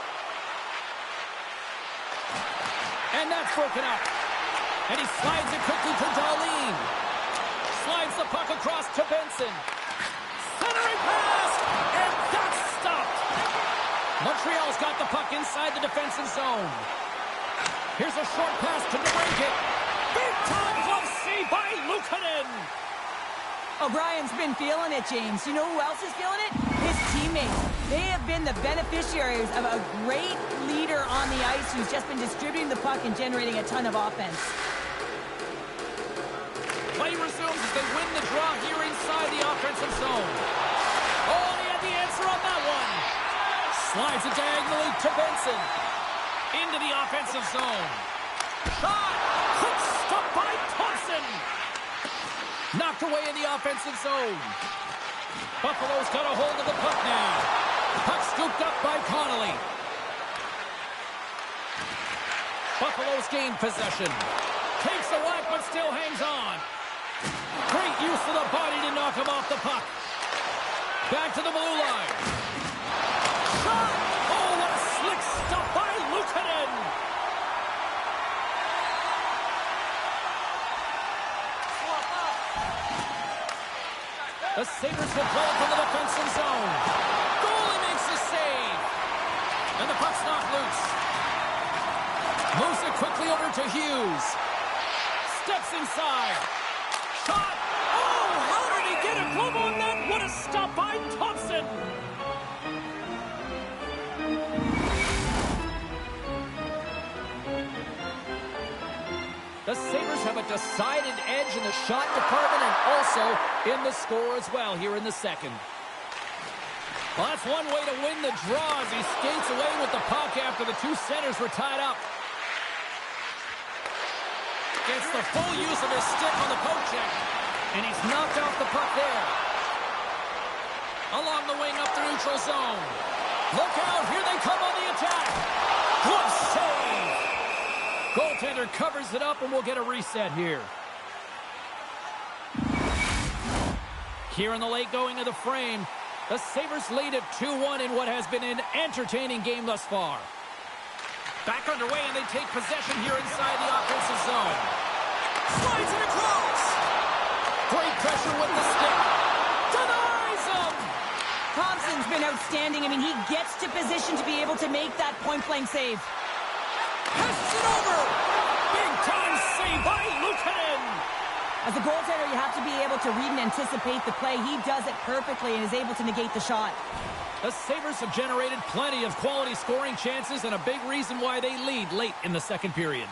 And that's broken up. And he slides it quickly to Darlene. Slides the puck across to Benson. Centering pass, and that's stopped. Montreal's got the puck inside the defensive zone. Here's a short pass to DeBrincat. Big time glove save by Luukkonen. O'Brien's been feeling it, James. You know who else is feeling it? His teammates. They have been the beneficiaries of a great leader on the ice who's just been distributing the puck and generating a ton of offense. Play resumes as they win the draw here inside the offensive zone. Oh, they had the answer on that one. Slides it diagonally to Benson. Into the offensive zone. Shot! Quick stop by Thompson. Knocked away in the offensive zone. Buffalo's got a hold of the puck now. Puck scooped up by Connolly. Buffalo's gained possession. Takes the whack but still hangs on. Great use of the body to knock him off the puck. Back to the blue line. Shot! Oh, what a slick stop by Luukkonen. The Sabres will play it from the defensive zone. Goalie makes the save. And the puck's knocked loose. Moves it quickly over to Hughes. Steps inside. Shot! Oh, how did he get a glove on that? What a stop by Thompson! The Sabres have a decided edge in the shot department and also in the score as well here in the second. Well, that's one way to win the draw as he skates away with the puck after the two centers were tied up. Gets the full use of his stick on the poke check, and he's knocked off the puck there. Along the wing up the neutral zone. Look out, here they come on the attack. Good save. Goaltender covers it up, and we'll get a reset here. Here in the late going of the frame, the Sabres lead at 2-1 in what has been an entertaining game thus far. Back underway, and they take possession here inside the offensive zone. Slides it across. Great pressure with the stick. Denies him. Thompson's been outstanding. I mean, he gets to position to be able to make that point-blank save. Passes it over. Big-time save by Luukkonen. As a goaltender, you have to be able to read and anticipate the play. He does it perfectly and is able to negate the shot. The Sabres have generated plenty of quality scoring chances and a big reason why they lead late in the second period.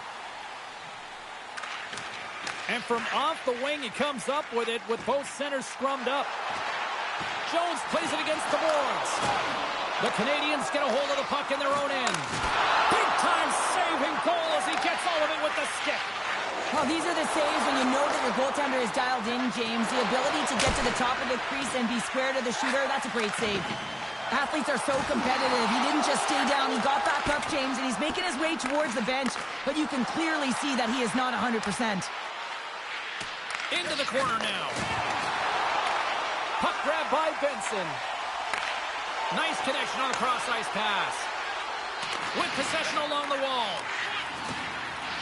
And from off the wing, he comes up with it with both centers scrummed up. Jones plays it against the boards. The Canadians get a hold of the puck in their own end. Big-time saving goal as he gets all of it with the stick. Well, these are the saves when you know that your goaltender is dialed in, James. The ability to get to the top of the crease and be square to the shooter, that's a great save. Athletes are so competitive. He didn't just stay down. He got back up, James, and he's making his way towards the bench, but you can clearly see that he is not 100%. Into the corner now. Puck grab by Benson. Nice connection on a cross-ice pass. With possession along the wall.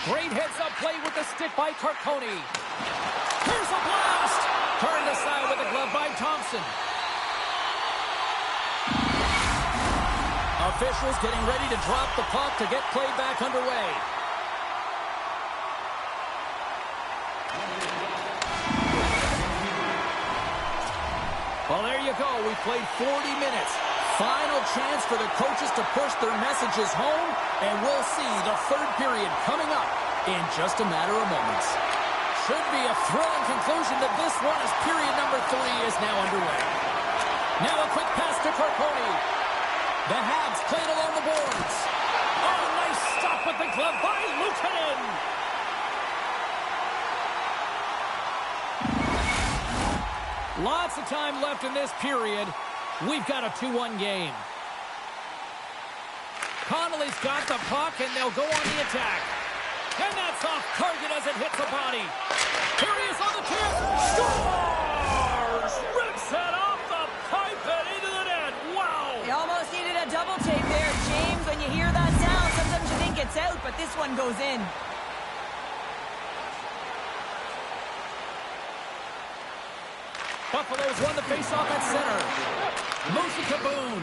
Great heads-up play with the stick by Carcone. Here's a blast! Turned aside with a glove by Thompson. Officials getting ready to drop the puck to get play back underway. Well, there you go. We played 40 minutes. Final chance for the coaches to push their messages home, and we'll see the third period coming up in just a matter of moments. Should be a thrilling conclusion to this one as period number 3 is now underway. Now a quick pass to Carcone. The Habs played along the boards. Oh, nice stop with the glove by Luukkonen. Lots of time left in this period. We've got a 2-1 game. Connolly's got the puck, and they'll go on the attack. And that's off target as it hits the body. Here he is on the tip. Scores! Rips it off the pipe and into the net. Wow! He almost needed a double take there, James. When you hear that sound, sometimes you think it's out, but this one goes in. Buffalo's won the faceoff at center. Moose Kaboom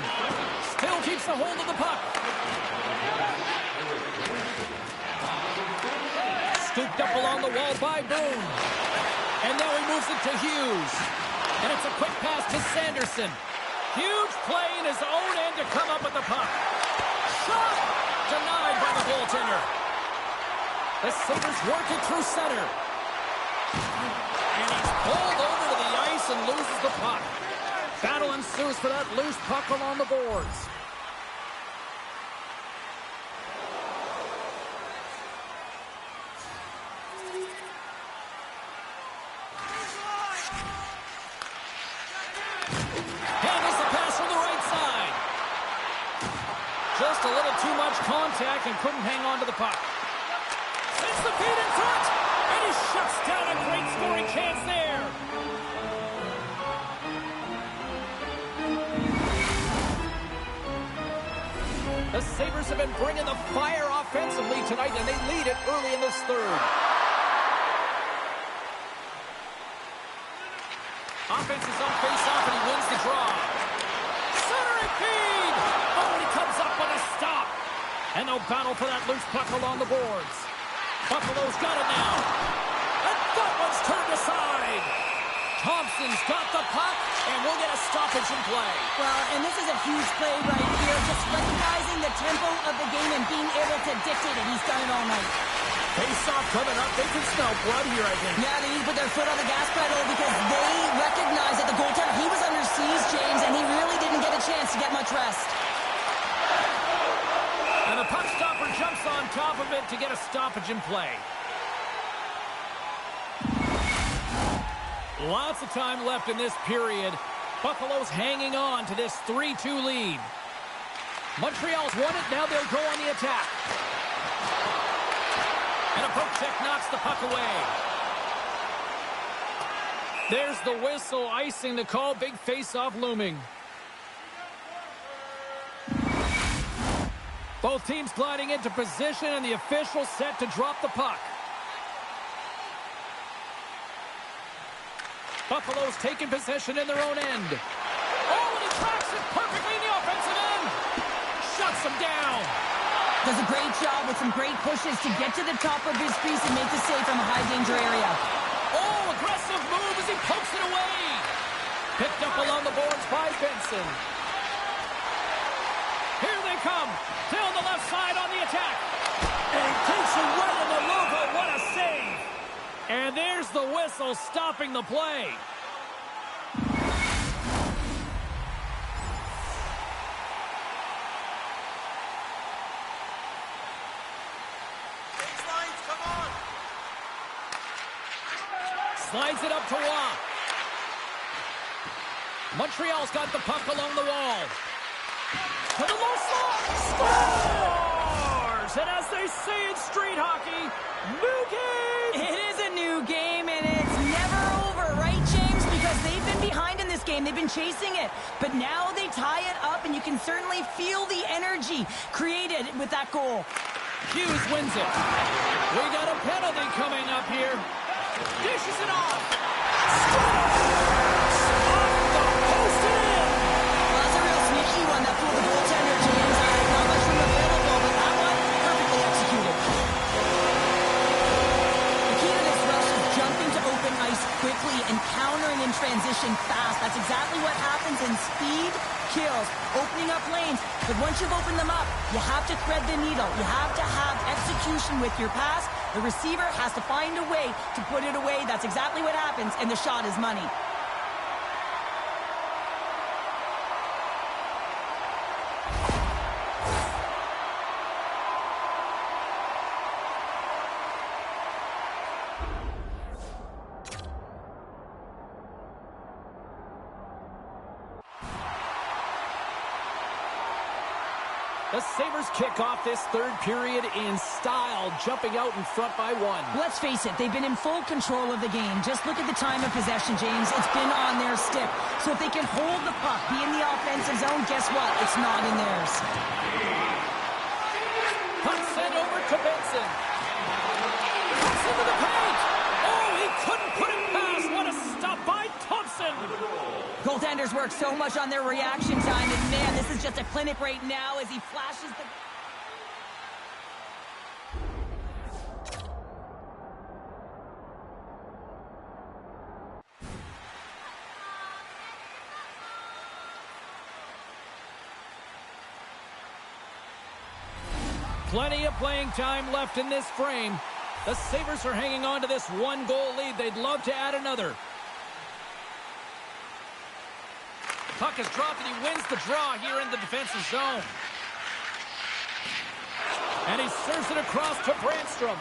still keeps a hold of the puck. Scooped up along the wall by Boone. And now he moves it to Hughes. And it's a quick pass to Sanderson. Huge play in his own end to come up with the puck. Shot! Denied by the goaltender. The Sabres work it through center. And he's pulled over to the ice and loses the puck. Battle ensues for that loose puck along the boards. Handles the pass from the right side. Just a little too much contact and couldn't hang on to the puck. Sends the feet in front, and he shuts down a great scoring chance there. The Sabres have been bringing the fire offensively tonight, and they lead it early in this third. Offense is on face-off, and he wins the draw. Centering feed! Oh, and he comes up with a stop. And they'll battle for that loose puck along the boards. Buffalo's got it now. And that one's turned aside. Thompson's got the puck, and we'll get a stoppage in play. Well, and this is a huge play right here. Just recognizing the tempo of the game and being able to dictate it. He's done it all night. Face-off coming up. They can smell blood here, I think. Yeah, they need to put their foot on the gas pedal because they recognize that the goaltender, he was under siege, James, and he really didn't get a chance to get much rest. And the puck stopper jumps on top of it to get a stoppage in play. Lots of time left in this period. Buffalo's hanging on to this 3-2 lead. Montreal's won it. Now they'll go on the attack. And a poke check knocks the puck away. There's the whistle, icing the call. Big face-off looming. Both teams gliding into position, and the official set to drop the puck. Buffalo's taking possession in their own end. Oh, and he tracks it perfectly in the offensive end. Shuts him down. Does a great job with some great pushes to get to the top of his crease and make the save from a high-danger area. Oh, aggressive move as he pokes it away. Picked up along the boards by Benson. Here they come. Down the left side on the attack. And he takes it right in the logo. What a save. And there's the whistle stopping the play. Baselines, come on. Slides it up to Waugh. Montreal's got the puck along the wall. To the low slot. Scores! And as they say in street hockey, new game! It is a new game, and it's never over, right, James? Because they've been behind in this game. They've been chasing it. But now they tie it up, and you can certainly feel the energy created with that goal. Hughes wins it. We got a penalty coming up here. Dishes it off. Scores! Off the post and in. Well, that's a real sneaky one that fooled the goaltender, James. Not much room available, but that one, perfectly executed. The key to this rush is jumping to open ice quickly and countering in transition fast. That's exactly what happens in speed kills, opening up lanes. But once you've opened them up, you have to thread the needle. You have to have execution with your pass. The receiver has to find a way to put it away. That's exactly what happens, and the shot is money. The Sabres kick off this third period in style, jumping out in front by one. Let's face it, they've been in full control of the game. Just look at the time of possession, James. It's been on their stick. So if they can hold the puck, be in the offensive zone, guess what? It's not in theirs. Puck sent over to Benson. Pucks into the paint. Oh, he couldn't put it past. What a stop by Thompson. Goaltenders work so much on their reaction time, and man, this is just a clinic right now as he flashes the... Plenty of playing time left in this frame. The Sabres are hanging on to this one-goal lead. They'd love to add another. Puck is dropped, and he wins the draw here in the defensive zone. And he serves it across to Brandstrom.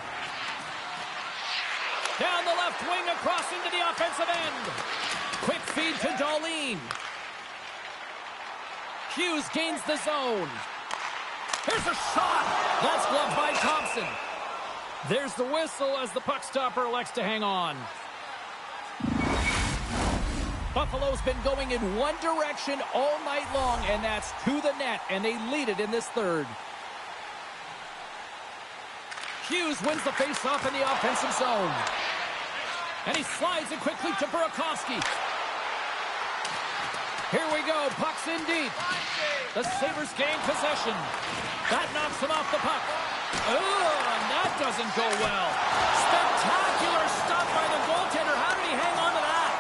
Down the left wing, across into the offensive end. Quick feed to Dahlin. Hughes gains the zone. Here's a shot. That's gloved by Thompson. There's the whistle as the puck stopper elects to hang on. Buffalo's been going in one direction all night long, and that's to the net, and they lead it in this third. Hughes wins the faceoff in the offensive zone. And he slides it quickly to Burakovsky. Here we go. go. Puck's in deep. The Sabres gain possession. That knocks him off the puck. Oh, and that doesn't go well. Spectacular stop by the goaltender. How did he hang on to that?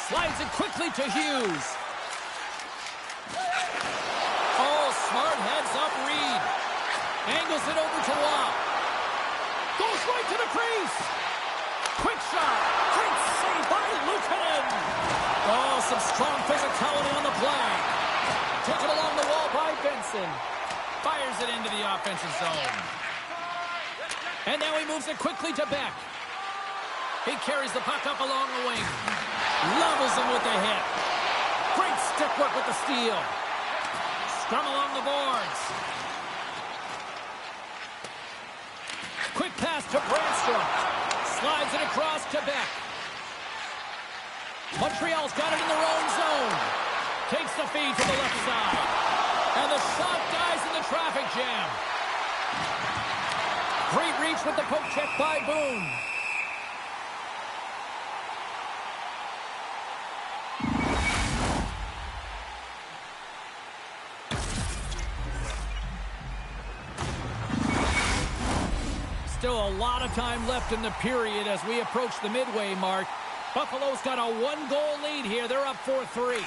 Slides it quickly to Hughes. Oh, smart heads up Reed. Angles it over to Waugh. Goes right to the crease. Quick shot. Great save by Luukkonen. Oh, some strong physicality on the play. Taken along the wall by Benson. Fires it into the offensive zone. And now he moves it quickly to Beck. He carries the puck up along the wing. Levels him with the hit. Great stick work with the steal. Scrum along the boards. Quick pass to Brandstrom. Slides it across to Beck. Montreal's got it in their own zone. Takes the feed to the left side. And the shot dies in the traffic jam. Great reach with the poke check by Boone. Still a lot of time left in the period as we approach the midway mark. Buffalo's got a one-goal lead here. They're up 4-3.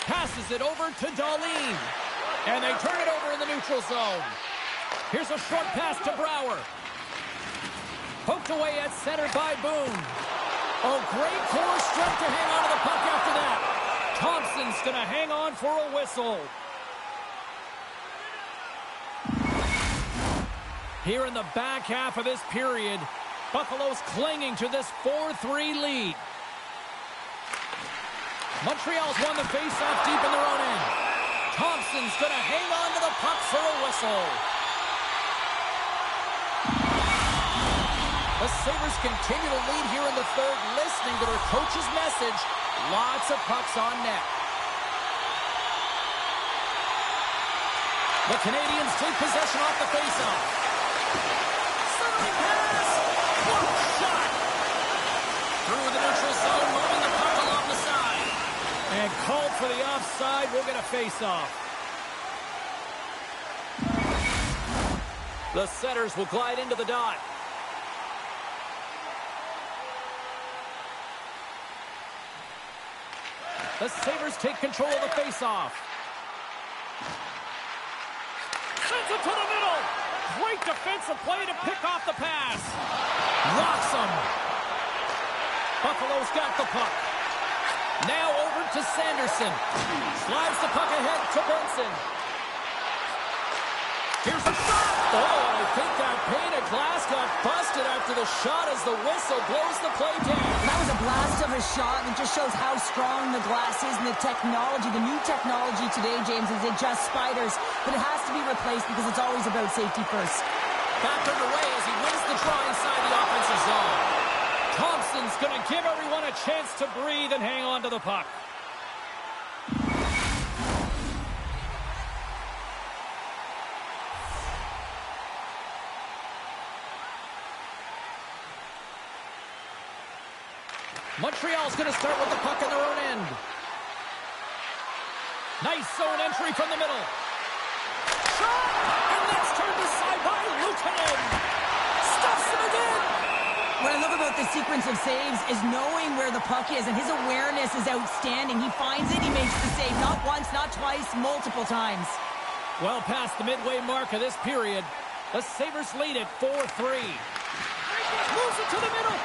Passes it over to Dahlin. And they turn it over in the neutral zone. Here's a short pass to Brouwer. Poked away at center by Boone. Oh, great core strength to hang on to the puck after that. Thompson's going to hang on for a whistle. Here in the back half of this period, Buffalo's clinging to this 4-3 lead. Montreal's won the faceoff deep in their own end. Thompson's going to hang on to the puck for a whistle. The Sabres continue to lead here in the third, listening to their coach's message. Lots of pucks on net. The Canadians take possession off the faceoff. Centering pass! What a shot! Through the neutral zone, moving the puck along the side. And called for the offside. We'll get a face-off. The setters will glide into the dot. The Sabres take control of the face-off. Sends it to the middle. Great defensive play to pick off the pass. Rocks him. Buffalo's got the puck. Now over to Sanderson. Slides the puck ahead to Benson. Here's a shot. Oh, I think that pane of glass got busted after the shot as the whistle blows the play down. That was a blast of a shot, and it just shows how strong the glass is and the technology. The new technology today, James, is it just spiders, but it has to be replaced because it's always about safety first. Back underway as he wins the draw inside the offensive zone. Thompson's going to give everyone a chance to breathe and hang on to the puck. Montreal's going to start with the puck in their own end. Nice zone entry from the middle. Shot! And that's turned aside by Luukkonen. Stuffs him again. What I love about this sequence of saves is knowing where the puck is, and his awareness is outstanding. He finds it, he makes the save. Not once, not twice, multiple times. Well past the midway mark of this period, the Sabres lead at 4-3. Moves it to the middle.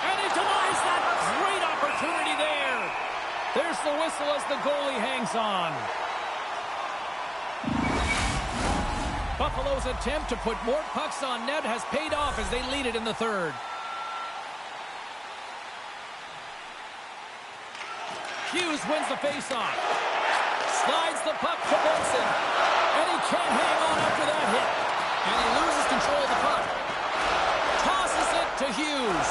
And he denies that great opportunity there. There's the whistle as the goalie hangs on. Buffalo's attempt to put more pucks on net has paid off as they lead it in the third. Hughes wins the faceoff. Slides the puck to Benson. And he can't hang on after that hit. And he loses control of the puck. Tosses it to Hughes.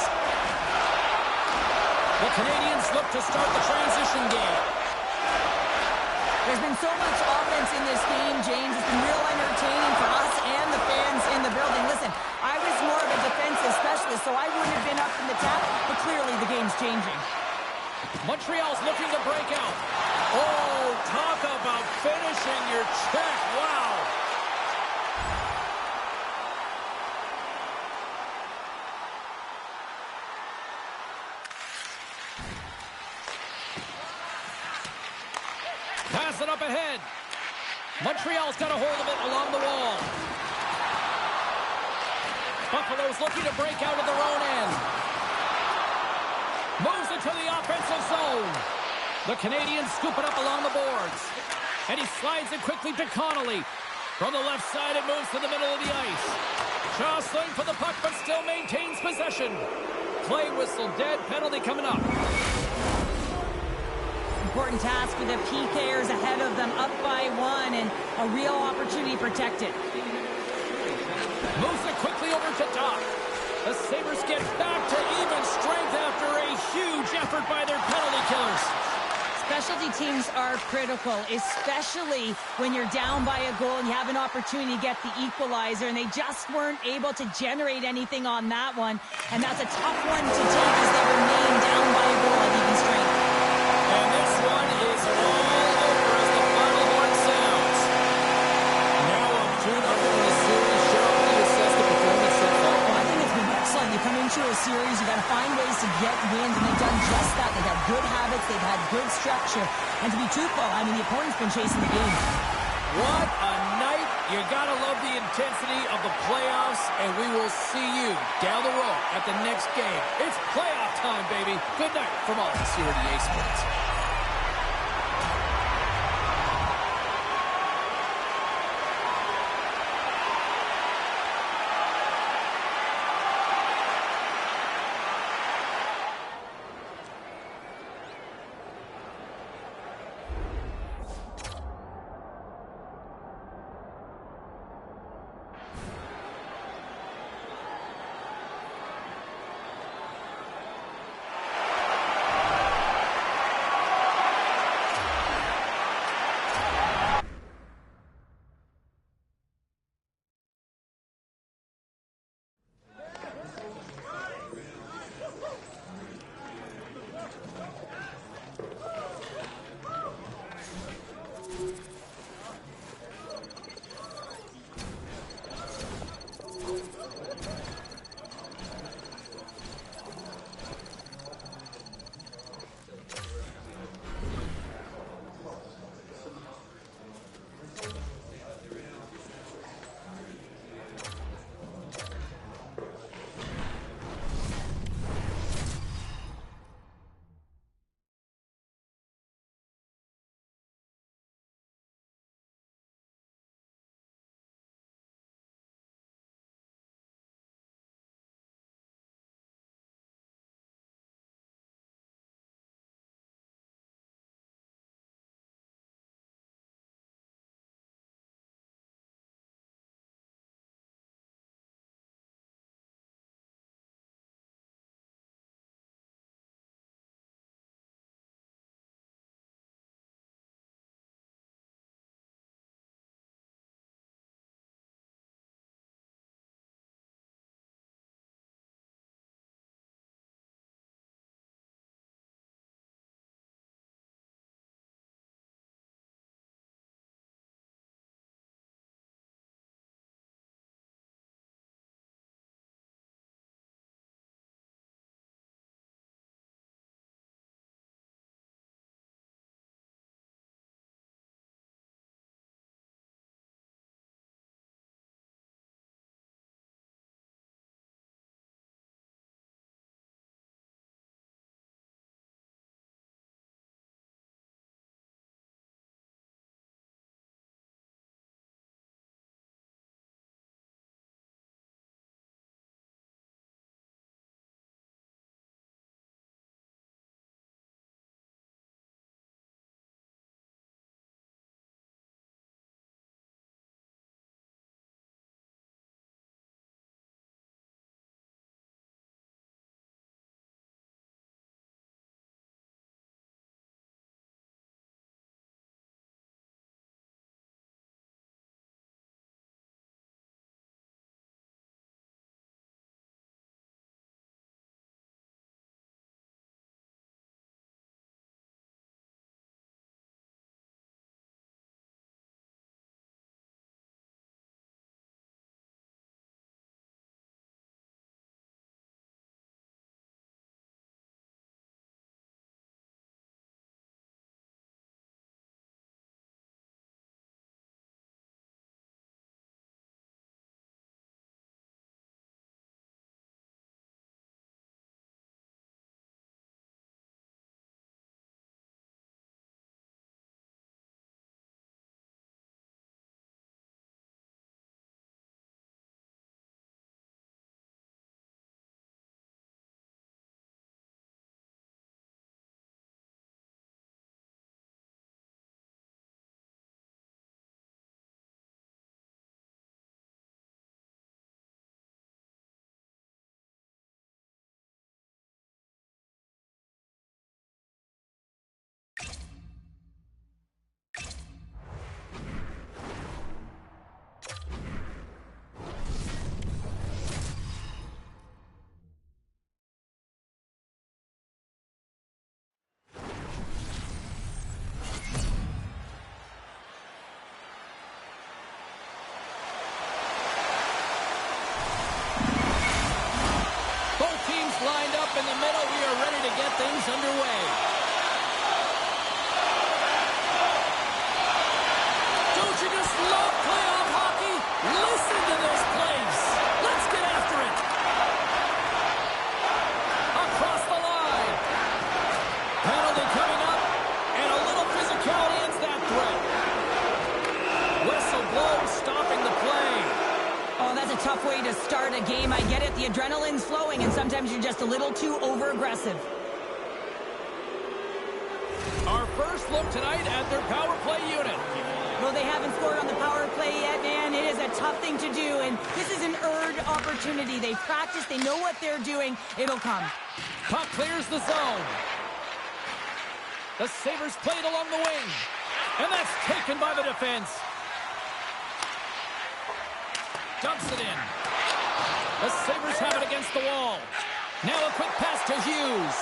The Canadians look to start the transition game. There's been so much offense in this game, James. It's been real entertaining for us and the fans in the building. Listen, I was more of a defensive specialist finishing your check. Wow. Pass it up ahead. Montreal's got a hold of it along the wall. Buffalo's looking to break out of their own end. Moves it to the offensive zone. The Canadians scoop it up along the boards. And he slides it quickly to Connolly. From the left side, it moves to the middle of the ice. Jostling for the puck, but still maintains possession. Play whistle dead. Penalty coming up. Important task for the PKers ahead of them, up by 1, and a real opportunity protected. Moves it quickly over to Doc. The Sabres get back to even strength after a huge effort by their penalty killers. Specialty teams are critical, especially when you're down by a goal and you have an opportunity to get the equalizer, and they just weren't able to generate anything on that one, and that's a tough one to take as they remain down by a goal at even strength. And this one is all over as the final horn sounds. Now up 2-0 in the series. Cheryl, how do you assess the performance so far? Well, I think it's been excellent. You come into a series, you got to find ways to get wins, and they've done just that. They've had good habits, they've had good structure, and to be truthful, I mean, the opponent's been chasing the game. What a night. You gotta love the intensity of the playoffs, and we will see you down the road at the next game. It's playoff time, baby. Good night from all of us here at EA Sports. in the middle. We are ready to get things underway. Don't you just love playoff hockey? Listen to this place. Let's get after it. Across the line. Penalty coming up, and a little physicality ends that threat. Whistle blows, stopping the play. Oh, that's a tough way to start a game. I get it. The adrenaline's flowing, and sometimes you're just a little too over-aggressive. Our first look tonight at their power play unit. Well, they haven't scored on the power play yet, man. It is a tough thing to do, and this is an earned opportunity. They practice. They know what they're doing. It'll come. Puck clears the zone. The Sabres play it along the wing. And that's taken by the defense. Dumps it in. The Sabres have it against the wall. Now a quick pass to Hughes.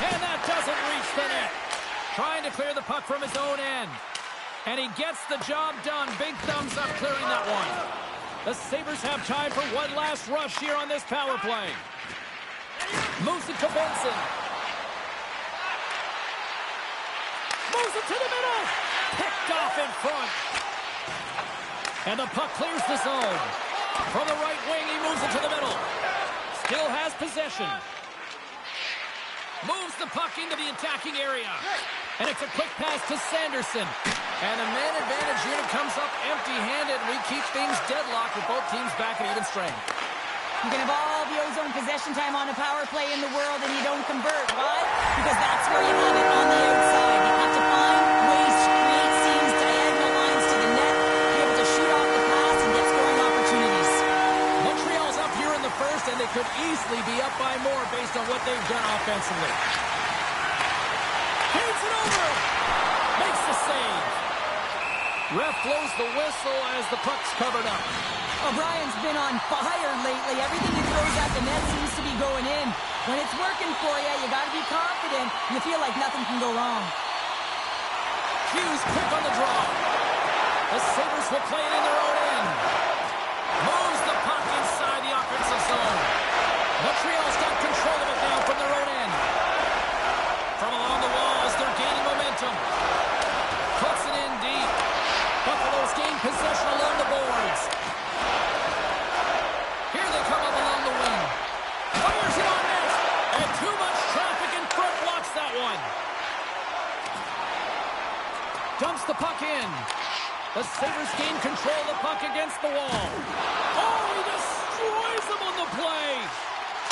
And that doesn't reach the net. Trying to clear the puck from his own end. And he gets the job done. Big thumbs up clearing that one. The Sabres have time for one last rush here on this power play. Moves it to Benson. Moves it to the middle. Picked off in front. And the puck clears the zone. From the right wing, he moves it to the middle. Still has possession. Moves the puck into the attacking area. And it's a quick pass to Sanderson. And the man advantage unit comes up empty-handed. We keep things deadlocked with both teams back at even strength. You can have all the ozone possession time on a power play in the world, and you don't convert. Why? Because that's where you have it on the outside. You have to find ways to create seams, diagonal lines to the net, be able to shoot off the pass and get scoring opportunities. Montreal's up here in the first, and they could easily be up by more based on what they've done offensively. Hands it over. Makes the save. Ref blows the whistle as the puck's covered up. O'Brien's been on fire lately. Everything he throws at the net seems to be going in. When it's working for you, you got to be confident. You feel like nothing can go wrong. Hughes quick on the draw. The Sabres will play it in their own end. Moves the puck inside the offensive zone. Montreal's got control of it now from their own end. From along the walls, they're gaining momentum. Puts it in deep. Buffalo's gained possession along the boards. Here they come up along the wing. Fires it on net. And too much traffic in front blocks that one. Dumps the puck in. The Sabres gain control of the puck against the wall. Oh, he destroys them on the play.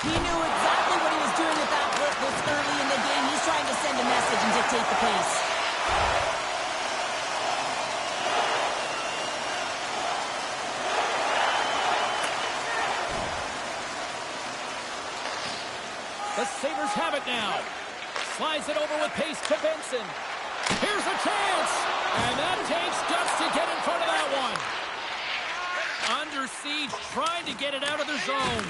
He knew exactly what he was doing with that work this early in the game. He's trying to send a message and dictate the pace. The Sabres have it now. Slides it over with pace to Benson. Here's a chance. And that takes guts to get in front of that one. Under siege, trying to get it out of the zone.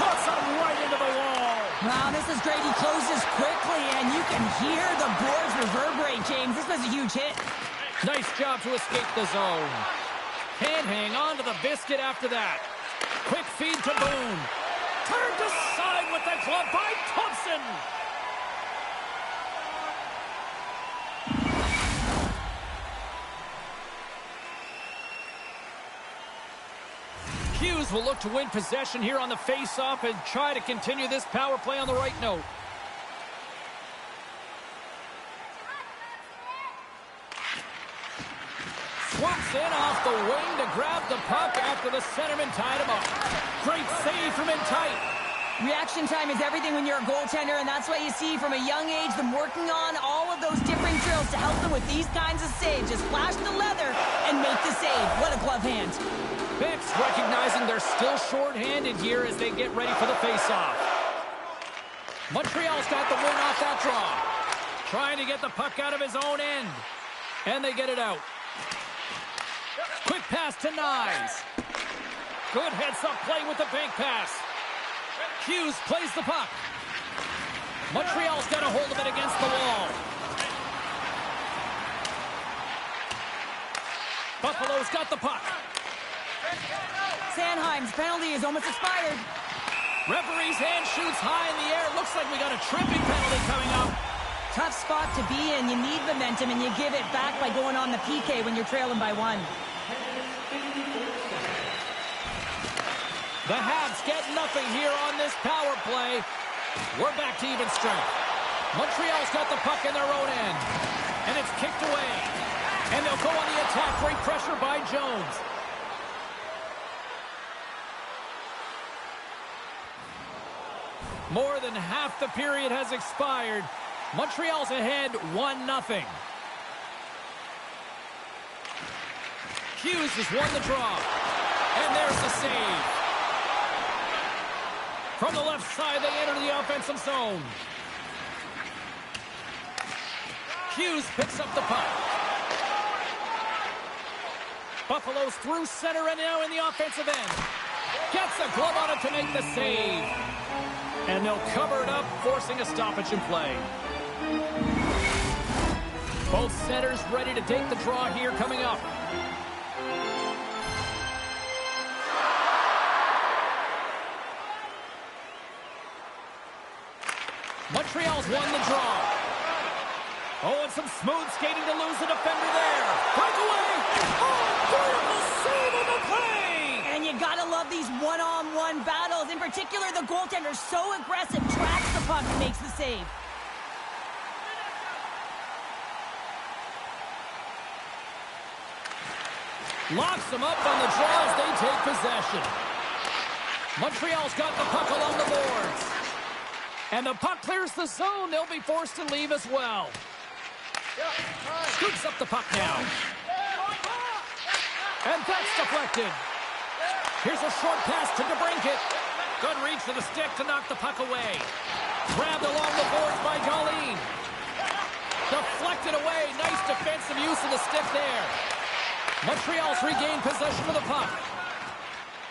Puts it right into the wall. Wow, this is great. He closes quickly, and you can hear the boards reverberate, James. This was a huge hit. Nice job to escape the zone. Can't hang on to the biscuit after that. Quick feed to Boone. Turned aside with the glove by Thompson. Hughes will look to win possession here on the face-off and try to continue this power play on the right note. Swoops in off the wing to grab the puck after the centerman tied him up. Great save from in tight. Reaction time is everything when you're a goaltender, and that's why you see from a young age them working on all of those different drills to help them with these kinds of saves. Just flash the leather and make the save. What a glove hand. Beck's recognizing they're still short-handed here as they get ready for the face-off. Montreal's got the win off that draw. Trying to get the puck out of his own end. And they get it out. Quick pass to Nyes. Good heads-up play with the bank pass. Hughes plays the puck. Montreal's got a hold of it against the wall. Buffalo's got the puck. Sanheim's penalty is almost expired. Referee's hand shoots high in the air. Looks like we got a tripping penalty coming up. Tough spot to be in. You need momentum, and you give it back by going on the PK when you're trailing by 1. The Habs get nothing here on this power play. We're back to even strength. Montreal's got the puck in their own end. And it's kicked away. And they'll go on the attack. Great pressure by Jones. More than half the period has expired. Montreal's ahead 1-0. Hughes has won the draw. And there's the save. From the left side, they enter the offensive zone. Hughes picks up the puck. Buffalo's through center and now in the offensive end. Gets a glove on it to make the save. And they'll cover it up, forcing a stoppage in play. Both centers ready to take the draw here coming up. Montreal's won the draw. Oh, and some smooth skating to lose the defender there. Breakaway! Oh, beautiful save of the play! And you gotta love these one-on-one battles. In particular, the goaltender so aggressive, tracks the puck and makes the save. Locks them up on the draw as they take possession. Montreal's got the puck along the boards. And the puck clears the zone. They'll be forced to leave as well. Scoops up the puck now. And that's deflected. Here's a short pass to DeBrincat. Good reach to the stick to knock the puck away. Grabbed along the boards by Colleen. Deflected away. Nice defensive use of the stick there. Montreal's regained possession of the puck.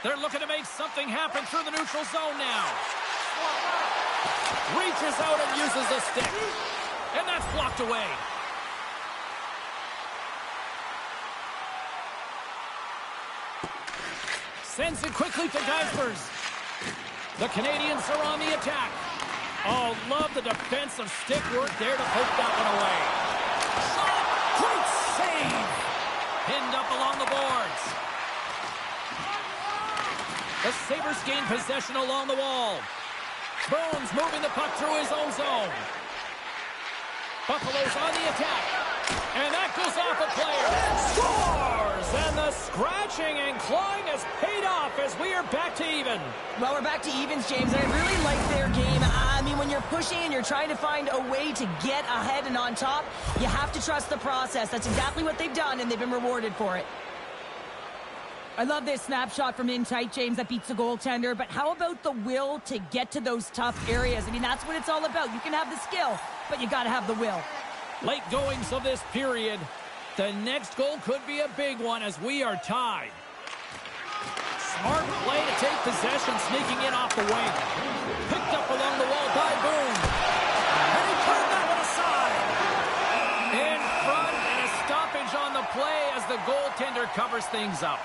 They're looking to make something happen through the neutral zone now. Reaches out and uses the stick. And that's blocked away. Sends it quickly to Geismers. The Canadians are on the attack. Oh, love the defensive stick work there to poke that one away. Shot! Great save! Pinned up along the boards. The Sabres gain possession along the wall. Bones moving the puck through his own zone. Buffalo's on the attack. And that goes off a player. Scores! And the scratching and clawing has paid off as we are back to even. Well, we're back to evens, James, and I really like their game. I mean, when you're pushing and you're trying to find a way to get ahead and on top, you have to trust the process. That's exactly what they've done, and they've been rewarded for it. I love this snapshot from in tight, James, that beats the goaltender, but how about the will to get to those tough areas? I mean, that's what it's all about. You can have the skill, but you got to have the will. Late goings of this period. The next goal could be a big one as we are tied. Smart play to take possession, sneaking in off the wing. Picked up along the wall by Boone. And he turned that one aside. In front, and a stoppage on the play as the goaltender covers things up.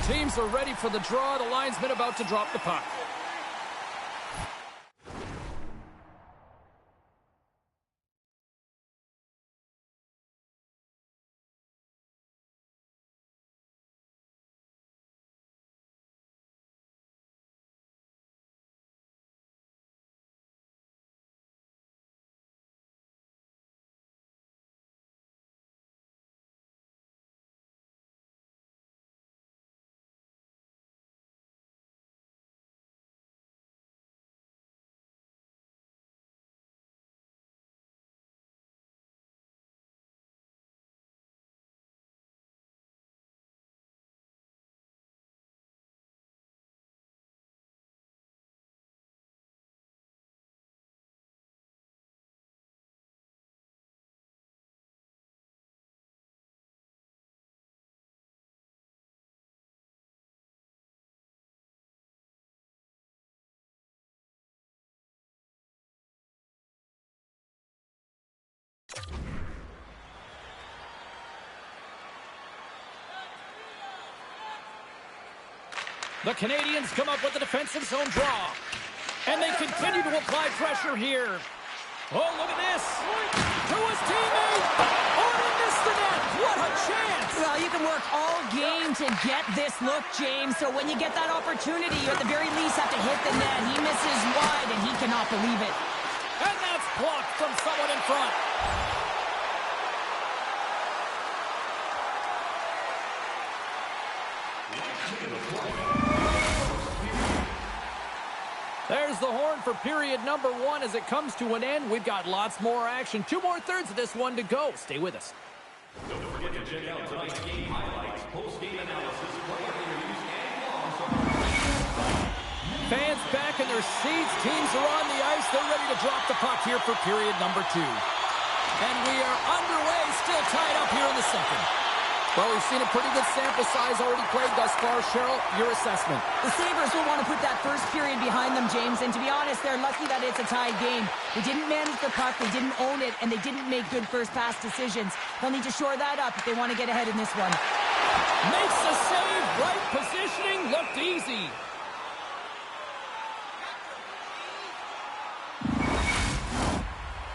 Teams are ready for the draw. The linesman about to drop the puck. The Canadians come up with a defensive zone draw. And they continue to apply pressure here. Oh, look at this. To his teammate. Oh, he missed the net. What a chance. Well, you can work all game to get this look, James. So when you get that opportunity, you at the very least have to hit the net. He misses wide, and he cannot believe it. And that's blocked from someone in front. There's the horn for period number 1 as it comes to an end. We've got lots more action. 2 more thirds of this one to go. Stay with us. Don't forget to check out tonight's game highlights, post-game analysis, player interviews, and blogs on Fans back in their seats. Teams are on the ice. They're ready to drop the puck here for period number 2. And we are underway, still tied up here in the second. Well, we've seen a pretty good sample size already played thus far. Cheryl, your assessment. The Sabres will want to put that first period behind them, James, and to be honest, they're lucky that it's a tied game. They didn't manage the puck, they didn't own it, and they didn't make good first pass decisions. They'll need to shore that up if they want to get ahead in this one. Makes the save. Right positioning. Looked easy.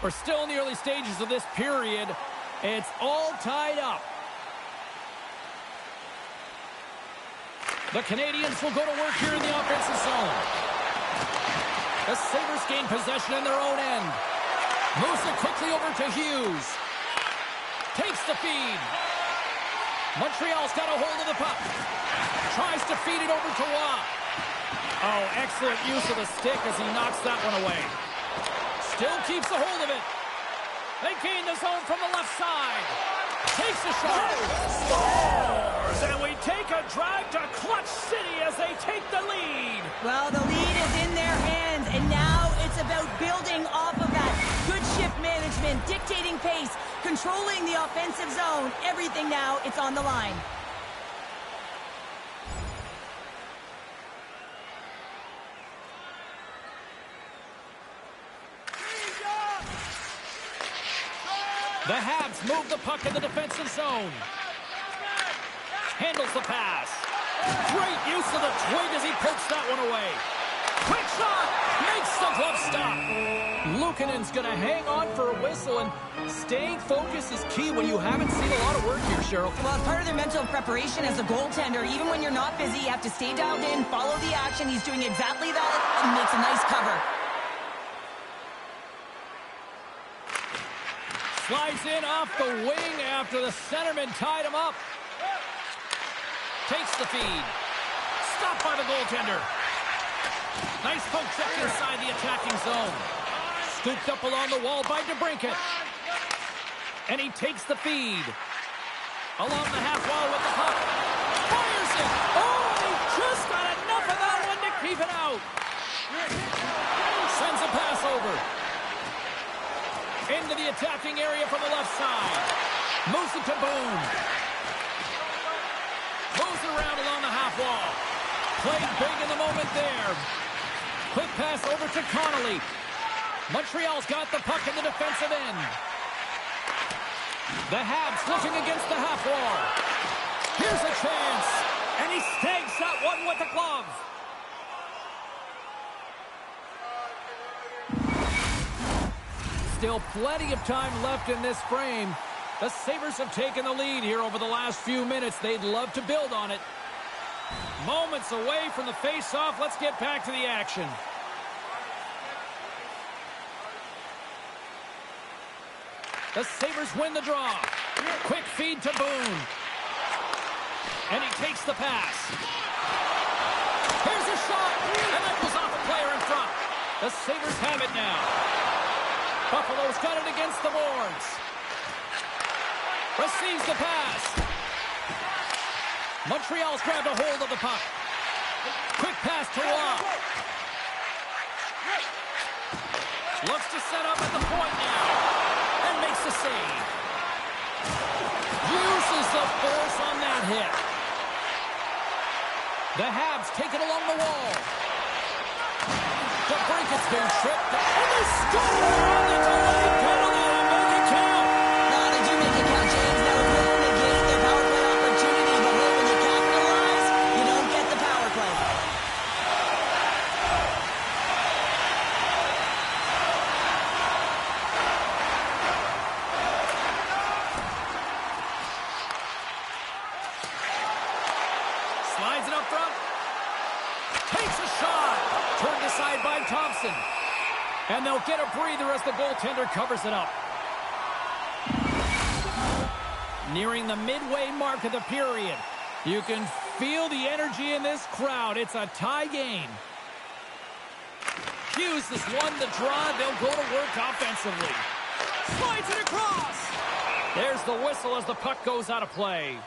We're still in the early stages of this period. It's all tied up. The Canadians will go to work here in the offensive zone. The Sabres gain possession in their own end. Moves it quickly over to Hughes. Takes the feed. Montreal's got a hold of the puck. Tries to feed it over to Waugh. Oh, excellent use of the stick as he knocks that one away. Still keeps a hold of it. They gain the zone from the left side. Takes a shot. Scores! And we take a drive to Clutch City as they take the lead. Well, the lead is in their hands, and now it's about building off of that. Good shift management, dictating pace, controlling the offensive zone. Everything now, it's on the line. The Habs move the puck in the defensive zone. Handles the pass. Great use of the twig as he pokes that one away. Quick shot! Makes the glove stop. Luukkonen's going to hang on for a whistle, and staying focused is key when you haven't seen a lot of work here, Cheryl. Well, it's part of their mental preparation as a goaltender. Even when you're not busy, you have to stay dialed in, follow the action. He's doing exactly that and makes a nice cover. Slides in off the wing after the centerman tied him up. Takes the feed. Stopped by the goaltender. Nice poke check inside the attacking zone. Scooped up along the wall by DeBrincat. And he takes the feed. Along the half wall with the puck. Fires it. Oh, he just got enough of that one to keep it out. Sends a pass over. Into the attacking area from the left side. Moves it to Boone. Moves it around along the half wall. Played big in the moment there. Quick pass over to Connolly. Montreal's got the puck in the defensive end. The Habs looking against the half wall. Here's a chance. And he snags that one with the glove. Still plenty of time left in this frame. The Sabres have taken the lead here over the last few minutes. They'd love to build on it. Moments away from the face-off. Let's get back to the action. The Sabres win the draw. Quick feed to Boone. And he takes the pass. Here's a shot. And that goes off a player in front. The Sabres have it now. Buffalo's got it against the boards. Receives the pass. Montreal's grabbed a hold of the puck. Quick pass to Waugh. Looks to set up at the point now. And makes the save. Uses the force on that hit. The Habs take it along the wall. DeBrincat's been tripped. And they score! The delayed penalty to make it count. No, they do make it count, James. That was will negate their power play opportunity, but when you capitalize, you don't get the power play. front. Takes a shot. Turned aside by Thompson. And they'll get a breather as the goaltender covers it up. Nearing the midway mark of the period. You can feel the energy in this crowd. It's a tie game. Hughes has won the draw. They'll go to work offensively. Slides it across. There's the whistle as the puck goes out of play.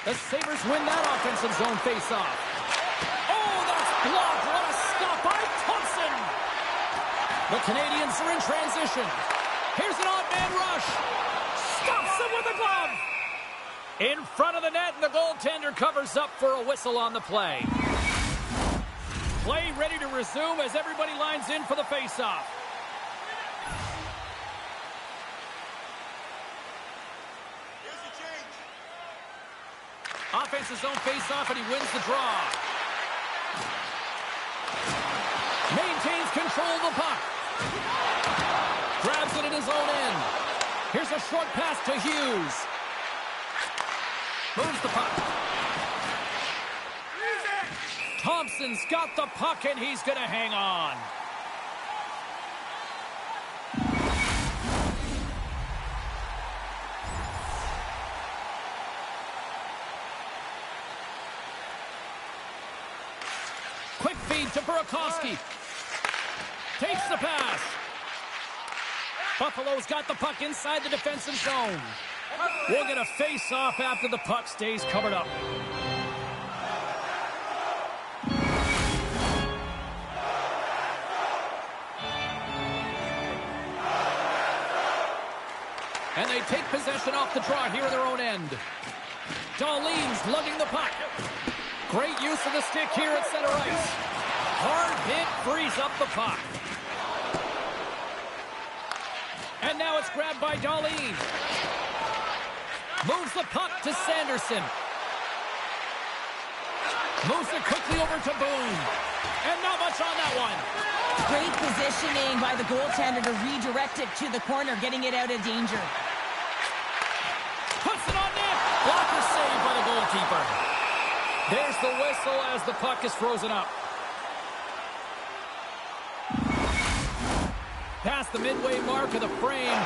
The Sabres win that offensive zone faceoff. Oh, that's blocked. What a stop by Thompson. The Canadians are in transition. Here's an odd man rush. Stops him with a glove. In front of the net, and the goaltender covers up for a whistle on the play. Play ready to resume as everybody lines in for the faceoff. Offensive zone face-off, and he wins the draw. Maintains control of the puck. Grabs it in his own end. Here's a short pass to Hughes. Moves the puck. Thompson's got the puck, and he's going to hang on. Quick feed to Burakovsky. Takes the pass. Buffalo's got the puck inside the defensive zone. We'll get a face-off after the puck stays covered up. And they take possession off the draw here in their own end. Dahlin's lugging the puck. Great use of the stick here at center ice. Hard hit frees up the puck. And now it's grabbed by Dahlin. Moves the puck to Sanderson. Moves it quickly over to Boone. And not much on that one. Great positioning by the goaltender to redirect it to the corner, getting it out of danger. Puts it on net. Blocker saved by the goalkeeper. There's the whistle as the puck is frozen up. Past the midway mark of the frame,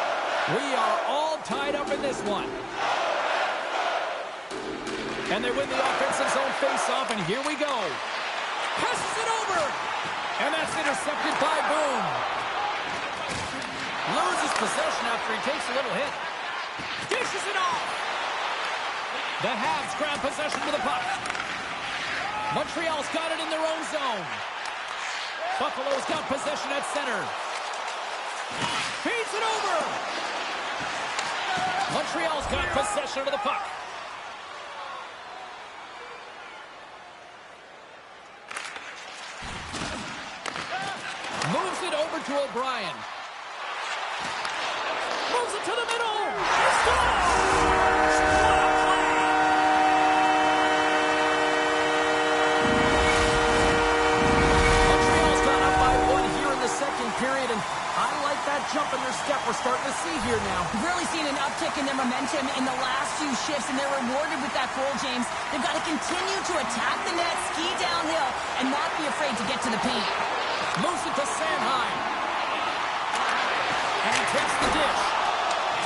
we are all tied up in this one. And they win the offensive zone face-off, and here we go. Passes it over. And that's intercepted by Boone. Loses possession after he takes a little hit. Dishes it off. The Habs grab possession with the puck. Montreal's got it in their own zone. Buffalo's got possession at center. Feeds it over. Montreal's got possession of the puck. Moves it over to O'Brien. Moves it to the middle. Scores! Montreal's gone up by one here in the second period, and I like that jump in their step we're starting to see here now. Really seen an uptick in their momentum in the last few shifts, and they're rewarded with that goal, James. They've got to continue to attack the net, ski downhill, and not be afraid to get to the paint. Moves it to Sanheim. And takes the dish.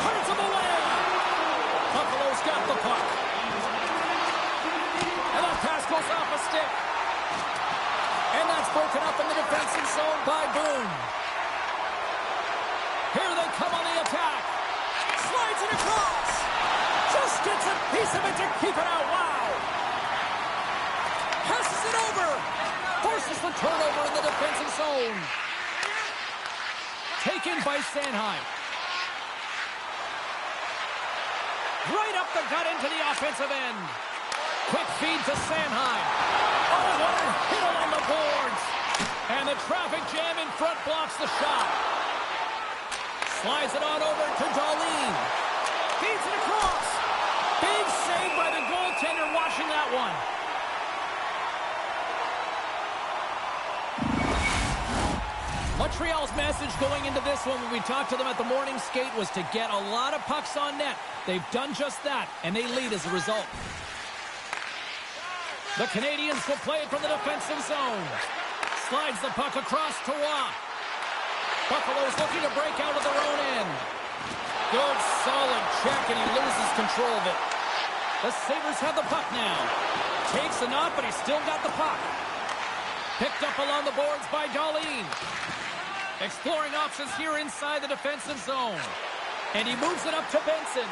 Turns him away. Buffalo's got the puck. And that pass goes off a stick. And that's broken up in the defensive zone by Boone. Here they come on the attack. Slides it across. Just gets a piece of it to keep it out. Wow. Passes it over. Forces the turnover in the defensive zone. Taken by Sanheim. Right up the gut into the offensive end. Quick feed to Sanheim. Oh, what a hit along the boards. And the traffic jam in front blocks the shot. Slides it on over to Dahlin. Feeds it across. Big save by the goaltender watching that one. Montreal's message going into this one when we talked to them at the morning skate was to get a lot of pucks on net. They've done just that, and they lead as a result. The Canadians will play it from the defensive zone. Slides the puck across to Waugh. Buffalo's looking to break out of their own end. Good, solid check, and he loses control of it. The Sabres have the puck now. Takes a knock, but he's still got the puck. Picked up along the boards by Darlene. Exploring options here inside the defensive zone. And he moves it up to Benson.